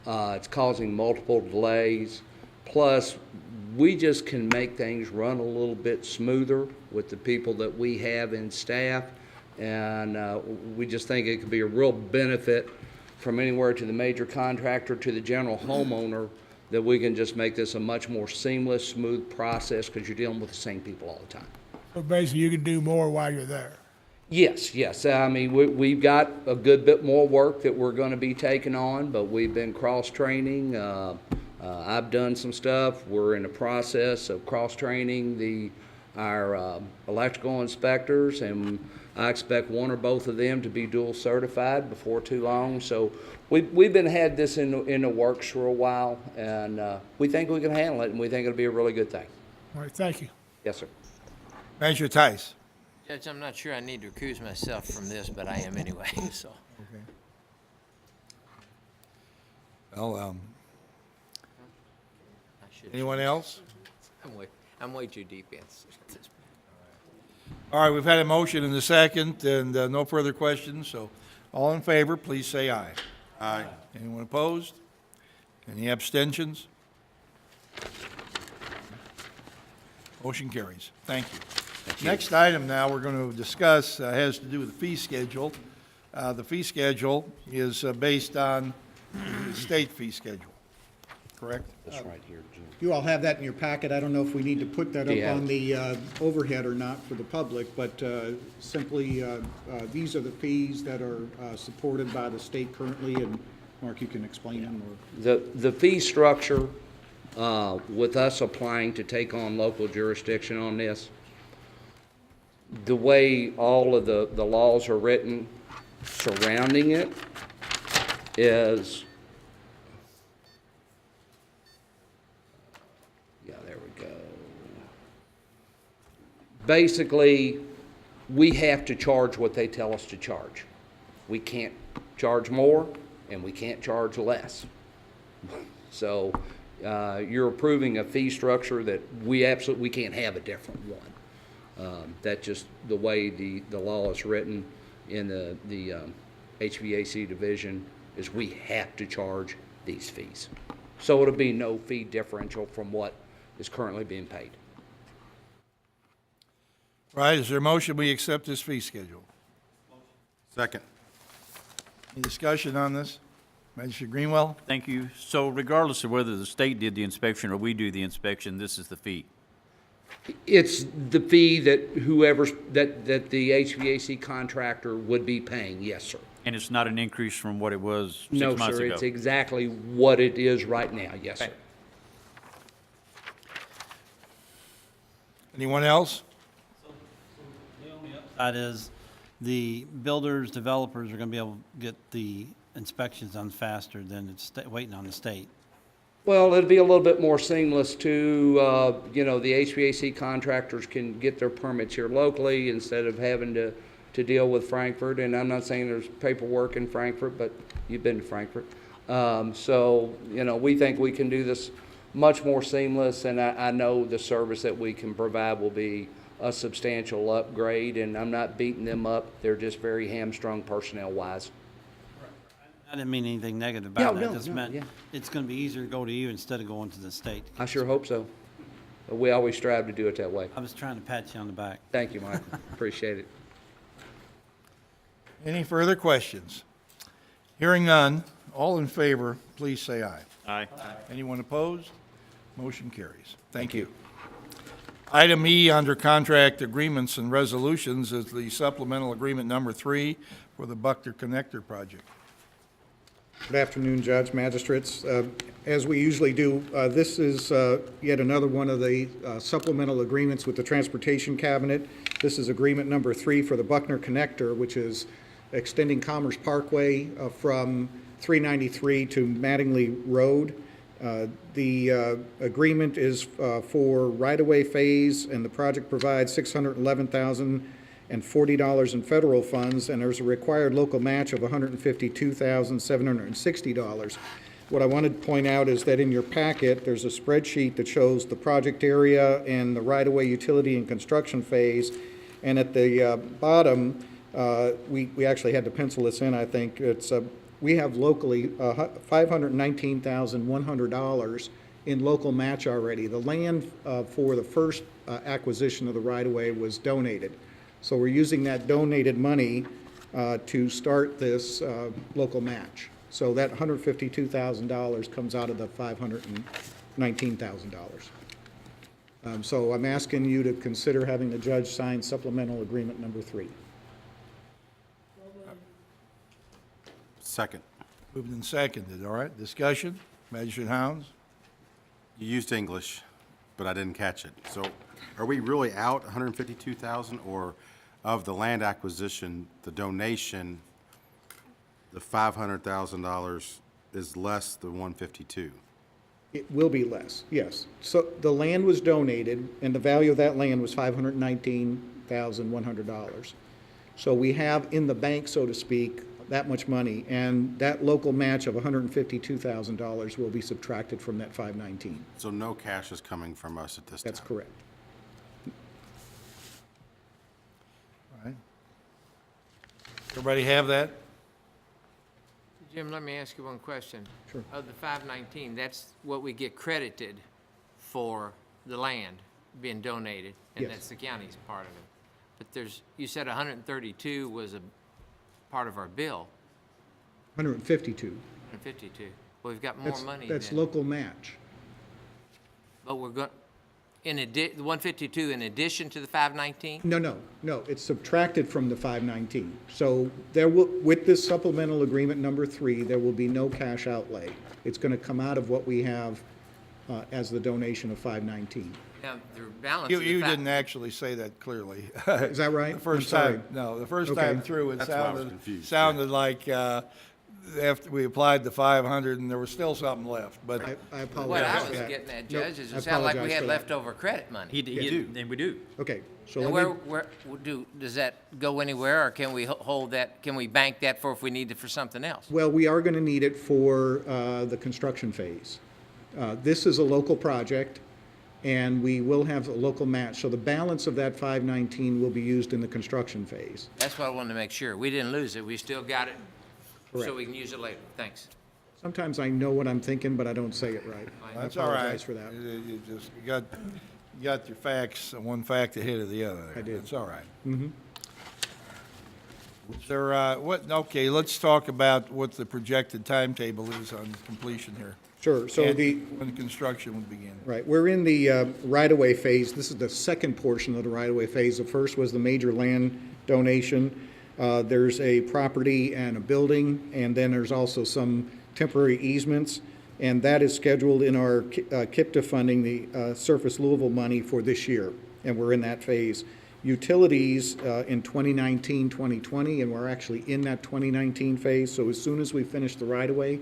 It's causing multiple delays. Plus, we just can make things run a little bit smoother with the people that we have in staff. And we just think it could be a real benefit from anywhere to the major contractor to the general homeowner, that we can just make this a much more seamless, smooth process because you're dealing with the same people all the time. So basically, you can do more while you're there. Yes. I mean, we've got a good bit more work that we're going to be taking on, but we've been cross-training. I've done some stuff. We're in the process of cross-training the our electrical inspectors, and I expect one or both of them to be dual certified before too long. So we've been had this in the works for a while, and we think we can handle it, and we think it'll be a really good thing. All right, thank you. Yes, sir. Measure Tice. Judge, I'm not sure I need to recuse myself from this, but I am anyway, so. Okay. Well, I should- anyone else? I'm way too deep in. All right, we've had a motion and a second, and no further questions, so all in favor, please say aye. Aye. Anyone opposed? Any abstentions? Motion carries. Thank you. Next item now we're going to discuss has to do with the fee schedule. The fee schedule is based on the state fee schedule, correct? That's right here, Jim. You all have that in your packet. I don't know if we need to put that Do you up have on the overhead or not for the public, but simply, these are the fees that are supported by the state currently, and Mark, you can explain them, or... The fee structure, with us applying to take on local jurisdiction on this, the way all of the laws are written surrounding it is, yeah, there we go. Basically, we have to charge what they tell us to charge. We can't charge more, and we can't charge less. So you're approving a fee structure that we can't have a different one. That's just the way the law is written in the HVAC division, is we have to charge these fees. So it'll be no fee differential from what is currently being paid. Right, is there a motion we accept this fee schedule? Second. Any discussion on this? Magistrate Greenwell? Thank you. So regardless of whether the state did the inspection or we do the inspection, this is the fee. It's the fee that that the HVAC contractor would be paying, yes, sir. And it's not an increase from what it was 6 No, months sir, ago? it's exactly what it is right now, yes, sir. Okay. Anyone else? That is, the builders, developers are gonna be able to get the inspections done faster than it's waiting on the state. Well, it'll be a little bit more seamless too. The HVAC contractors can get their permits here locally instead of having to deal with Frankfurt. And I'm not saying there's paperwork in Frankfurt, but you've been to Frankfurt. We think we can do this much more seamless, and I know the service that we can provide will be a substantial upgrade, and I'm not beating them up. They're just very hamstrung personnel-wise. I didn't mean anything negative about Yeah, that. I just meant it's gonna be easier to go to you instead of going to the state. I sure hope so. We always strive to do it that way. I was trying to pat you on the back. Thank you, Mike. Appreciate it. Any further questions? Hearing none, all in favor, please say aye. Aye. Anyone opposed? Motion carries. Thank you. Item E under contract agreements and resolutions is the supplemental agreement number 3 for the Buckner Connector project. Good afternoon, Judge, Magistrates. As we usually do, this is yet another one of the supplemental agreements with the Transportation Cabinet. This is agreement number 3 for the Buckner Connector, which is extending Commerce Parkway from 393 to Mattingly Road. The agreement is for right-of-way phase, and the project provides $611,040 in federal funds, and there's a required local match of $152,760. What I wanted to point out is that in your packet, there's a spreadsheet that shows the project area and the right-of-way utility and construction phase, and at the bottom, we actually had to pencil this in, I think. We have locally $519,100 in local match already. The land for the first acquisition of the right-of-way was donated. So we're using that donated money to start this local match. So that $152,000 comes out of the $519,000. So I'm asking you to consider having the judge sign supplemental agreement number 3. Second. Moved and seconded, all right. Discussion? Magistrate Hounds? You used English, but I didn't catch it. So are we really out 152,000, or of the land acquisition, the donation, the $500,000 is less than 152? It will be less, yes. So the land was donated, and the value of that land was $519,100. So we have in the bank, so to speak, that much money, and that local match of $152,000 will be subtracted from that 519. So no cash is coming from us at this time? That's correct. All right. Everybody have that? Jim, let me ask you one question. Sure. Of the 519, that's what we get credited for the land being donated, and Yes. that's the county's part of it. But you said 132 was a part of our bill, 152. 152. Well, we've got more money That's than, local match. but we're going, the 152 in addition to the 519? No, it's subtracted from the 519. So there will, with this supplemental agreement number 3, there will be no cash outlay. It's going to come out of what we have as the donation of 519. Now, the balance You of the didn't actually say that clearly. Is that right? The first I'm sorry. time, no, the first Okay. time through, it That's why I was confused, sounded like, after we applied the 500 and there was still something left, but. I apologize. What I for was that. getting at, Nope, Judge, is I it sounded like we apologize had for that. leftover credit money. And we do. Okay, so And let me, where, does that go anywhere, or can we hold that, can we bank that for if we need it for something else? well, we are going to need it for the construction phase. This is a local project, and we will have a local match. So the balance of that 519 will be used in the construction phase. That's what I wanted to make sure. We didn't lose it, we still got it, so Correct. we can use it later. Thanks. Sometimes I know what I'm thinking, but I don't say it right. That's I all right. apologize for that. You got your facts, one fact ahead of the other there. I did. That's all right. Mhm. Is there, okay, let's talk about what the projected timetable is on completion here. Sure, so And the, when construction would begin. right, we're in the right-of-way phase. This is the second portion of the right-of-way phase. The first was the major land donation. There's a property and a building, and then there's also some temporary easements, and that is scheduled in our KIPTA funding, the Surface Louisville money for this year, and we're in that phase. Utilities in 2019, 2020, and we're actually in that 2019 phase, so as soon as we finish the right-of-way,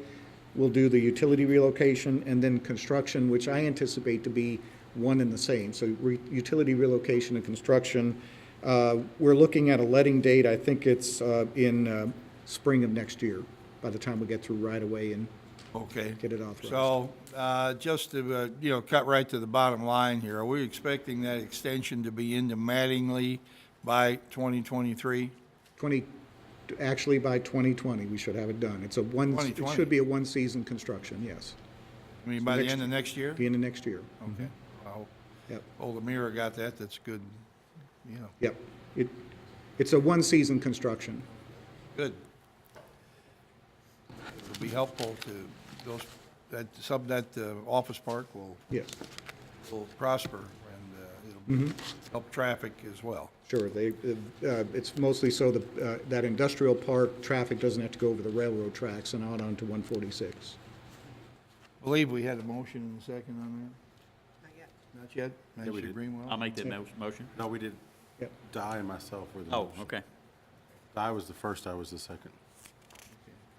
we'll do the utility relocation, and then construction, which I anticipate to be one and the same. So utility relocation and construction, we're looking at a letting date, I think it's in spring of next year, by the time we get through right-of-way and Okay. get it authorized. So, just to, cut right to the bottom line here, are we expecting that extension to be into Mattingly by 2023? Actually, by 2020, we should have it done. It 2020. should be a one-season construction, yes. I mean, by the end of next year? Be in the next year. Okay. Well, Yep, Oldham got that, that's good, yep. It's a one-season construction. good. It'll be helpful to those, that office park will Yes, prosper, and it'll help traffic as well. sure. It's mostly so that industrial park, traffic doesn't have to go over the railroad tracks and out onto 146. I believe we had a motion and a second on that? Not yet. Not yet? Yeah, we Mr. did. Greenwell? I'll make that motion. No, we did. Yep. Di and myself were the Oh, motion. okay. Di was the first, I was the second.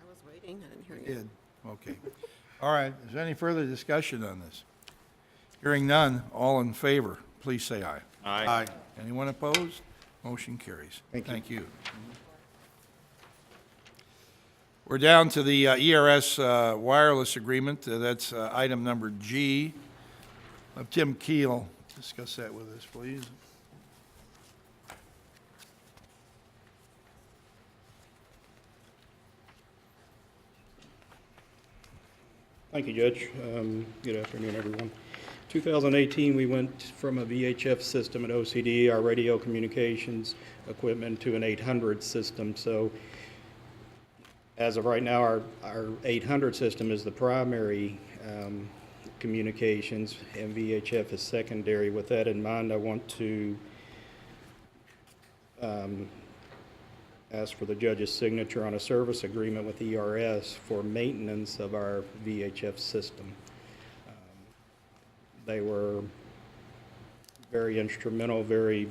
I was waiting, I didn't hear you. Did, okay. All right, is there any further discussion on this? Hearing none, all in favor, please say aye. Aye. Anyone opposed? Motion carries. Thank you. Thank you. We're down to the ERS wireless agreement. That's item number G. Tim Keel, discuss that with us, please. Thank you, Judge. Good afternoon, everyone. 2018, we went from a VHF system at OCD, our radio communications equipment, to an 800 system. So as of right now, our 800 system is the primary communications, and VHF is secondary. With that in mind, I want to ask for the judge's signature on a service agreement with ERS for maintenance of our VHF system. They were very instrumental, very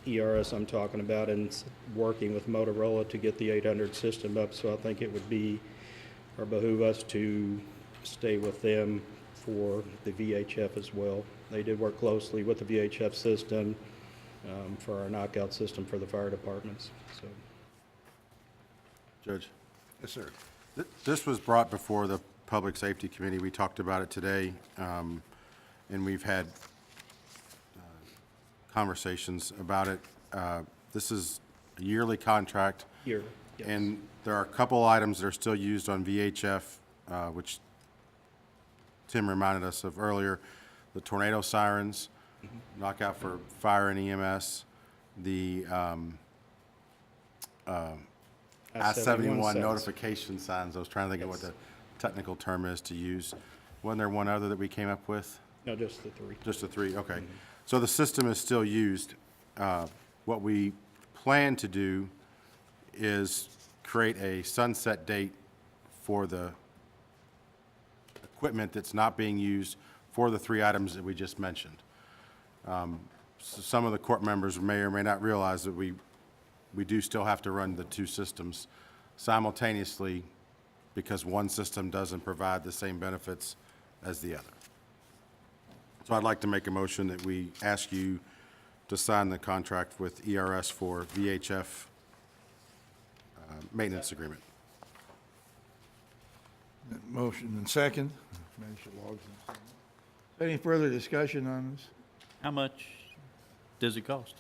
ERS I'm talking about, and working with Motorola to get the 800 system up. So I think it would be, or behoove us to stay with them for the VHF as well. They did work closely with the VHF system for our knockout system for the fire departments. So Judge? Yes, sir. This was brought before the Public Safety Committee. We talked about it today, and we've had conversations about it. This is a yearly contract. Year, yes. And there are a couple items that are still used on VHF, which Tim reminded us of earlier. The tornado sirens, knockout for fire and EMS, the I-71 notification signs. I was trying to think of what the technical term is to use. Wasn't there one other that we came up with? No, just the three. Just the three, okay. So the system is still used. What we plan to do is create a sunset date for the equipment that's not being used for the three items that we just mentioned. So some of the court members may or may not realize that we do still have to run the two systems simultaneously because one system doesn't provide the same benefits as the other. So I'd like to make a motion that we ask you to sign the contract with ERS for VHF maintenance agreement. Motion and second. Manager Logsdon. Any further discussion on this? How much does it cost?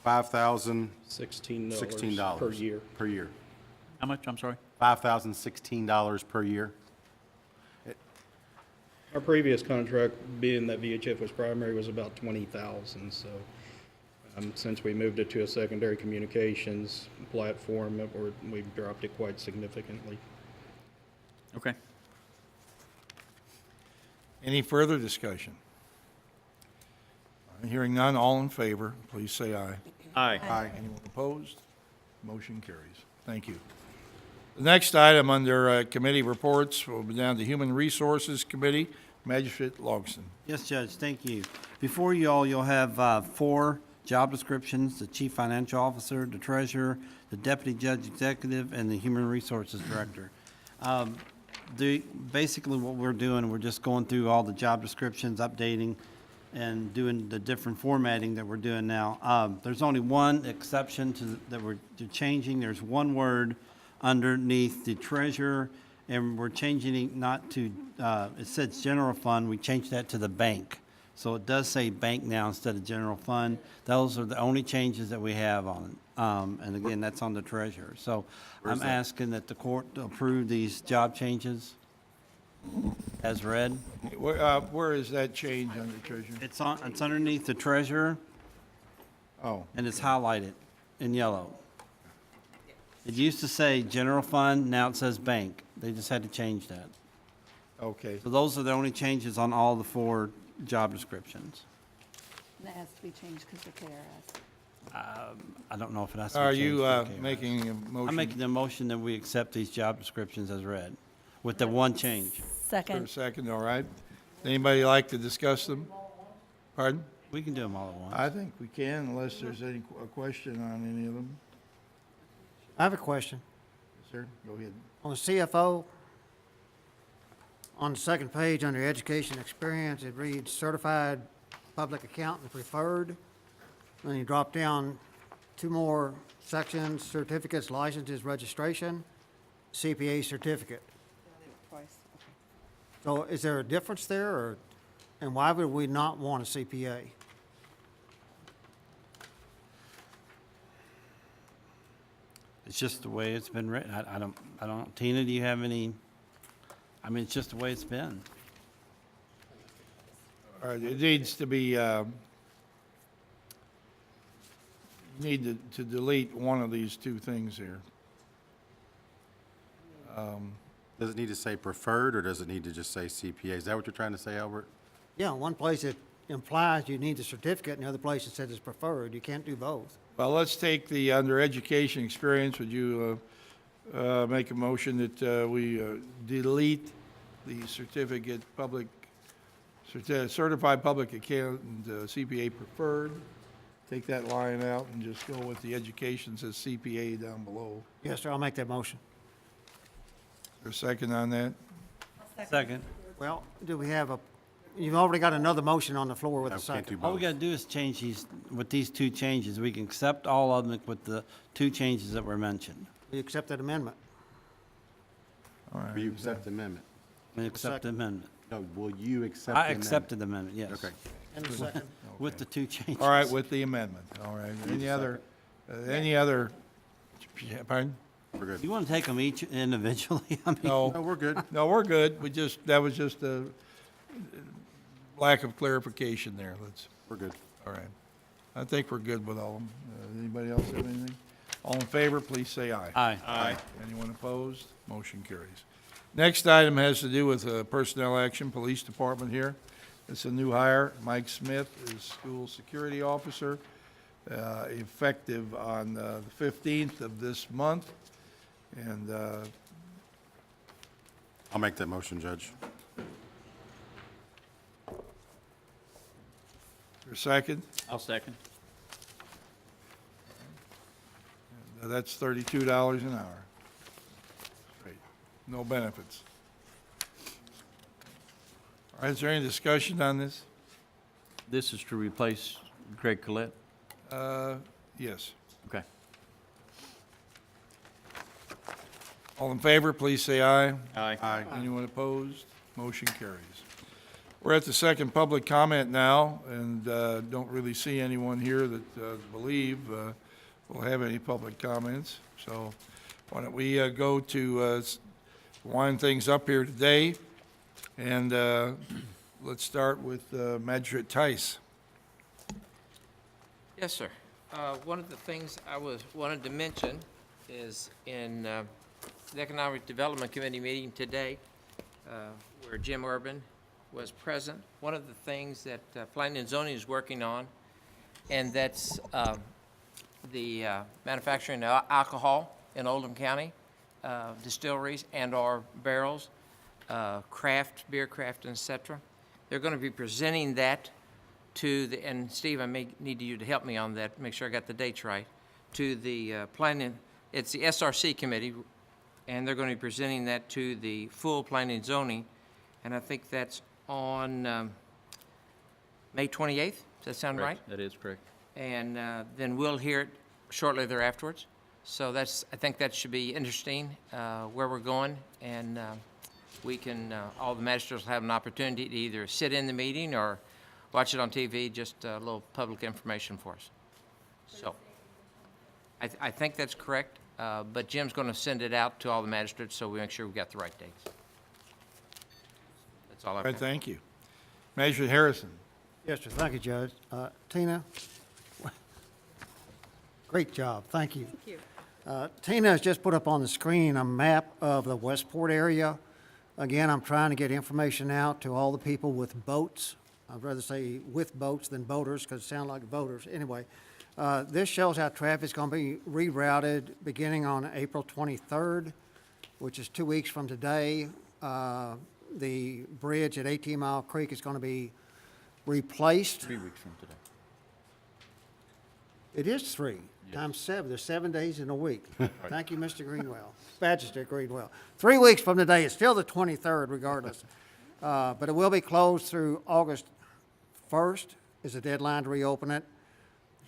$16 per year. Per year. How much, I'm sorry? $5,016 per year. Our previous contract, being that VHF was primary, was about 20,000. So since we moved it to a secondary communications platform, we've dropped it quite significantly. Okay. Any further discussion? Hearing none, all in favor, please say aye. Aye. Anyone opposed? Motion carries. Thank you. The next item under committee reports will be down to Human Resources Committee. Magistrate Logsdon. Yes, Judge, thank you. Before you all, you'll have 4 job descriptions: the Chief Financial Officer, the Treasurer, the Deputy Judge Executive, and the Human Resources Director. Basically what we're doing, we're just going through all the job descriptions, updating, and doing the different formatting that we're doing now. There's only one exception that we're changing. There's one word underneath the Treasurer, and we're changing it not to, it says general fund, we changed that to the bank. So it does say bank now instead of general fund. Those are the only changes that we have on it. And again, that's on the Treasurer. So I'm asking that the court approve these job changes as read. Where is that change under Treasurer? It's underneath the Treasurer, Oh, and it's highlighted in yellow. It used to say general fund, now it says bank. They just had to change that. okay. So those are the only changes on all the 4 job descriptions. That has to be changed because of KRS. I don't know if it has to be Are changed. you to KRS. making a motion? I'm making the motion that we accept these job descriptions as read, with the one change. For a Second. second, all right. Anybody like to discuss them? Pardon? We can do them all at once. I think we can unless there's any question on any of them. I have a question. Sir, go ahead. On the CFO, on the second page under education experience, it reads certified public accountant preferred. Then you drop down 2 more sections, certificates, licenses, registration, CPA certificate. Twice. So is there a difference there, or, and why would we not want a CPA? It's just the way it's been written. I don't, Tina, do you have any, I mean, it's just the way it's been. All right, it needs to be, need to delete one of these 2 things here. Does it need to say preferred, or does it need to just say CPA? Is that what you're trying to say, Albert? Yeah, one place it implies you need the certificate, and the other place it says it's preferred. You can't do both. Well, let's take the under education experience. Would you make a motion that we delete the certificate, public Certified public accountant, CPA preferred. Take that line out and just go with the education says CPA down below. Yes, sir, I'll make that motion. Is there a second on that? Second. Well, do we have you've already got another motion on the floor with a No, can't do second. All we gotta do is change these, with these two changes. We can accept all of them with the two changes that were mentioned. We accept that amendment. All right. Will you accept the amendment? We accept the amendment. No, will you accept the I amendment? accepted the amendment, yes. Okay. And the second. With the two changes. All right, with the amendment, all right. Any other, pardon? We're good. You wanna take them each individually? I mean, No. No, we're good. No, we're good. That was just a lack of clarification there. We're good. All right. I think we're good with all of them. Anybody else have anything? All in favor, please say aye. Aye. Aye. Anyone opposed? Motion carries. Next item has to do with personnel action, police department here. It's a new hire. Mike Smith is school security officer, effective on the 15th of this month. And I'll make that motion, Judge. your second, I'll second. that's $32 an hour. Straight. No benefits. All right, is there any discussion on this? This is to replace Greg Collette? Yes. Okay. All in favor, please say aye. Aye. Aye. Anyone opposed? Motion carries. We're at the second public comment now, and don't really see anyone here that believe will have any public comments. So why don't we go to wind things up here today, and let's start with Magistrate Tice. Yes, sir. One of the things I wanted to mention is in the Economic Development Committee meeting today, where Jim Urban was present. One of the things that Planning and Zoning is working on, and that's the manufacturing of alcohol in Oldham County, distilleries and/or barrels, craft, beer craft, et cetera. They're going to be presenting that to the, and Steve, I may need you to help me on that, make sure I got the dates right, to the planning, it's the SRC committee, and they're going to be presenting that to the full Planning and Zoning, and I think that's on May 28th. Does that sound right? That is correct. And then we'll hear it shortly thereafterwards. So that's, I think that should be interesting, where we're going, and we can, all the magistrates will have an opportunity to either sit in the meeting or watch it on TV, just a little public information for us. So, I think that's correct, but Jim's going to send it out to all the magistrates, so we make sure we got the right dates. That's all All I've right, got. thank you. Magistrate Harrison. Yes, sir, thank you, Judge. Tina? Great job, thank you. Thank you. Tina has just put up on the screen a map of the Westport area. Again, I'm trying to get information out to all the people with boats. I'd rather say with boats than boaters, because it sounds like voters. Anyway, this shows how traffic's going to be rerouted beginning on April 23rd, which is 2 weeks from today. The bridge at 18 Mile Creek is going to be replaced. 3 weeks from today. It is 3 times 7. There's 7 days in a week. Thank you, Mr. Greenwell. Magistrate Greenwell. 3 weeks from today. It's still the 23rd regardless. But it will be closed through August 1st is the deadline to reopen it.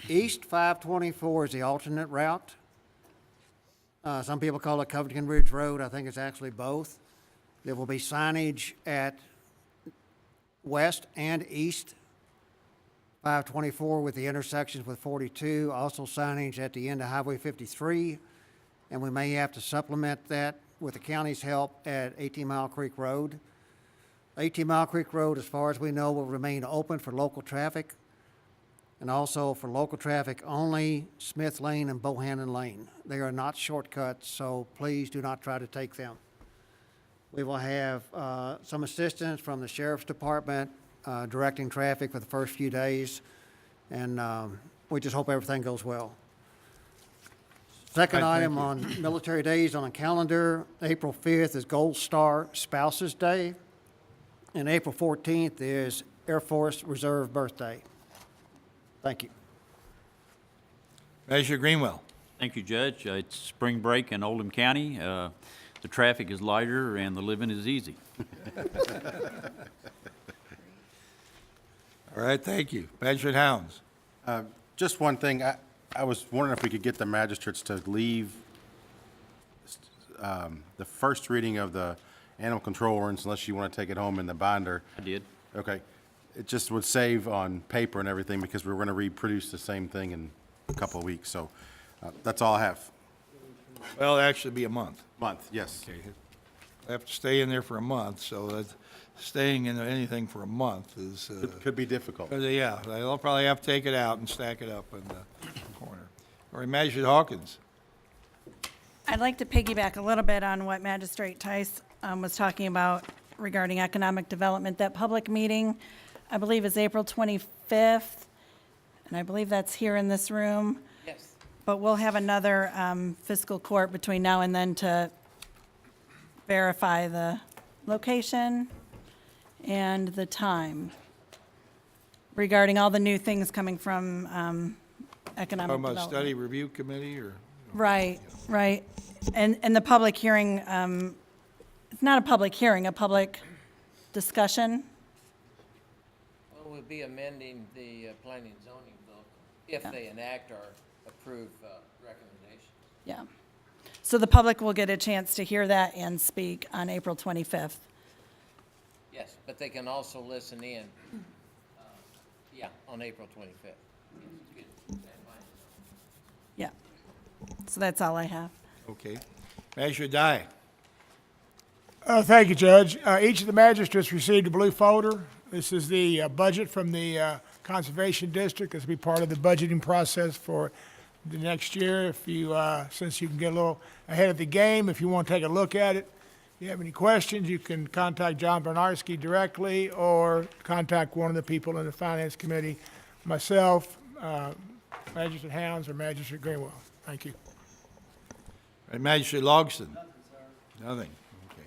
East 524 is the alternate route. Some people call it Covington Ridge Road. I think it's actually both. There will be signage at west and east 524 with the intersections with 42, also signage at the end of Highway 53, and we may have to supplement that with the county's help at 18 Mile Creek Road. 18 Mile Creek Road, as far as we know, will remain open for local traffic, and also for local traffic only, Smith Lane and Bohannon Lane. They are not shortcuts, so please do not try to take them. We will have some assistance from the Sheriff's Department directing traffic for the first few days, and we just hope everything goes well. Second All right, thank item you. on military days on the calendar, April 5th is Gold Star Spouses Day, and April 14th is Air Force Reserve birthday. Thank you. Measure Greenwell. Thank you, Judge. It's spring break in Oldham County. The traffic is lighter and the living is easy. All right, thank you. Magistrate Hounds. Just one thing, I was wondering if we could get the magistrates to leave the first reading of the animal control ordinance, unless you want to take it home in the binder. I did. Okay. It just would save on paper and everything, because we're going to reproduce the same thing in a couple of weeks. So that's all I have. Well, it'll actually be a month. Month, yes. Okay. I have to stay in there for a month, so that staying in anything for a month is, Could be difficult. yeah, they'll probably have to take it out and stack it up in the corner. All right, Magistrate Hawkins. I'd like to piggyback a little bit on what Magistrate Tice was talking about regarding economic development. That public meeting, I believe, is April 25th, and I believe that's here in this room. Yes. But we'll have another fiscal court between now and then to verify the location and the time regarding all the new things coming from economic Talking development. about study review committee, or? Right, right. And the public hearing, it's not a public hearing, a public discussion. Well, we'll be amending the planning and zoning bill if they enact or approve recommendations. Yeah. So the public will get a chance to hear that and speak on April 25th. Yes, but they can also listen in, on April 25th. Yeah. So that's all I have. Okay. Measure Die. Thank you, Judge. Each of the magistrates received a blue folder. This is the budget from the Conservation District. This will be part of the budgeting process for the next year. If you, since you can get a little ahead of the game, if you want to take a look at it, if you have any questions, you can contact John Bernarski directly or contact one of the people in the Finance Committee, myself, Magistrate Hounds, or Magistrate Greenwell. Thank you. All right, Magistrate Logston. Nothing. Okay.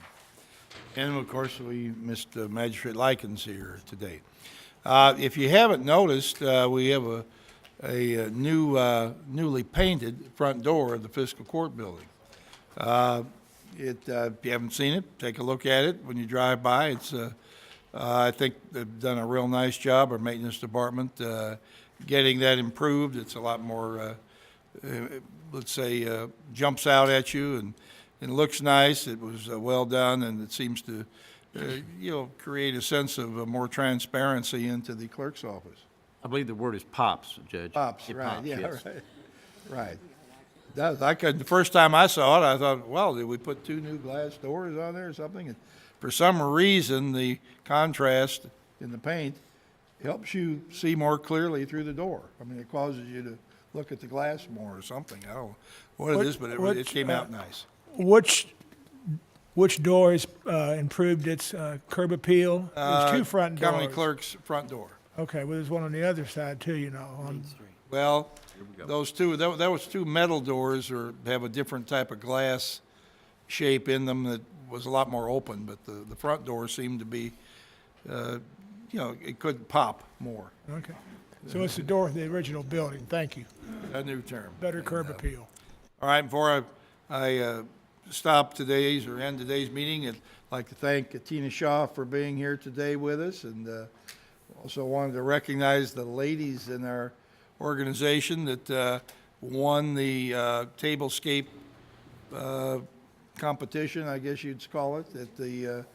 And of course, we missed Magistrate Likens here today. If you haven't noticed, we have a newly painted front door of the Fiscal Court building. If you haven't seen it, take a look at it when you drive by. It's, I think they've done a real nice job, our maintenance department, getting that improved. It's a lot more, let's say, jumps out at you, and it looks nice. It was well done, and it seems to, create a sense of more transparency into the clerk's office. I believe the word is pops, Judge. Pops, It right, pops, yeah, yes. right. The first time I saw it, I thought, well, did we put two new glass doors on there or something? And for some reason, the contrast in the paint helps you see more clearly through the door. I mean, it causes you to look at the glass more or something. I don't know what it is, but it came out nice. Which door has improved its curb appeal? There's two front doors. County clerk's front door. Okay, well, there's one on the other side too, Well, those two metal doors have a different type of glass shape in them that was a lot more open, but the front door seemed to be, it could pop more. Okay. So it's the door of the original building. Thank you. A new term. Better curb appeal. All right, before I stop today's or end today's meeting, I'd like to thank Tina Shaw for being here today with us, and also wanted to recognize the ladies in our organization that won the tablescape competition, I guess you'd call it, at the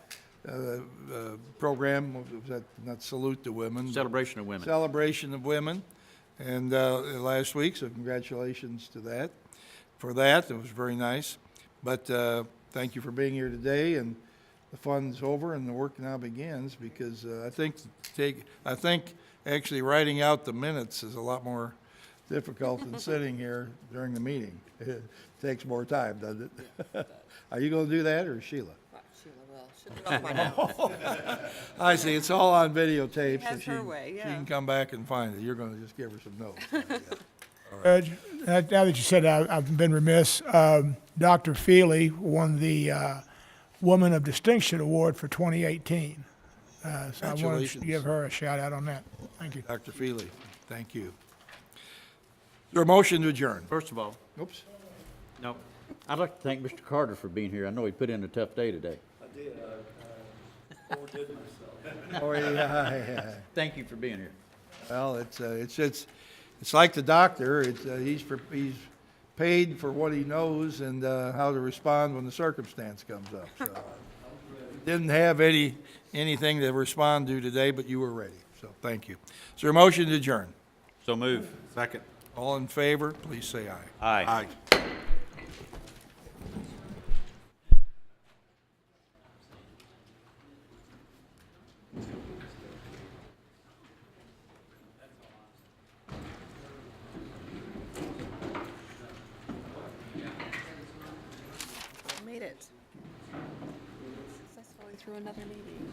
program, was that not Salute to Women? Celebration of Women. Celebration of Women, and last week, so congratulations to that. For that, it was very nice. But thank you for being here today, and the fun's over and the work now begins, because I think actually writing out the minutes is a lot more difficult than sitting here during the meeting. It takes more time, doesn't it? Are you going to do that, or Sheila? She'll do it off my notes. I see, it's all on videotape, She has so her way, she yeah. can come back and find it. You're going to just give her some notes. Judge, now that you said I've been remiss, Dr. Feely won the Woman of Distinction Award for 2018. So I wanted to Congratulations. give her a shout out on that. Thank you. Dr. Feely, thank you. Is there a motion to adjourn? First of all, Oops. no, I'd like to thank Mr. Carter for being here. I know he put in a tough day today. I did, overdid myself. Oh, yeah. Thank you for being here. Well, it's like the doctor. He's paid for what he knows and how to respond when the circumstance comes up. So didn't have anything to respond to today, but you were ready. So thank you. Is there a motion to adjourn? So move. Second. All in favor, please say aye. Aye. Made it. Successfully through another meeting.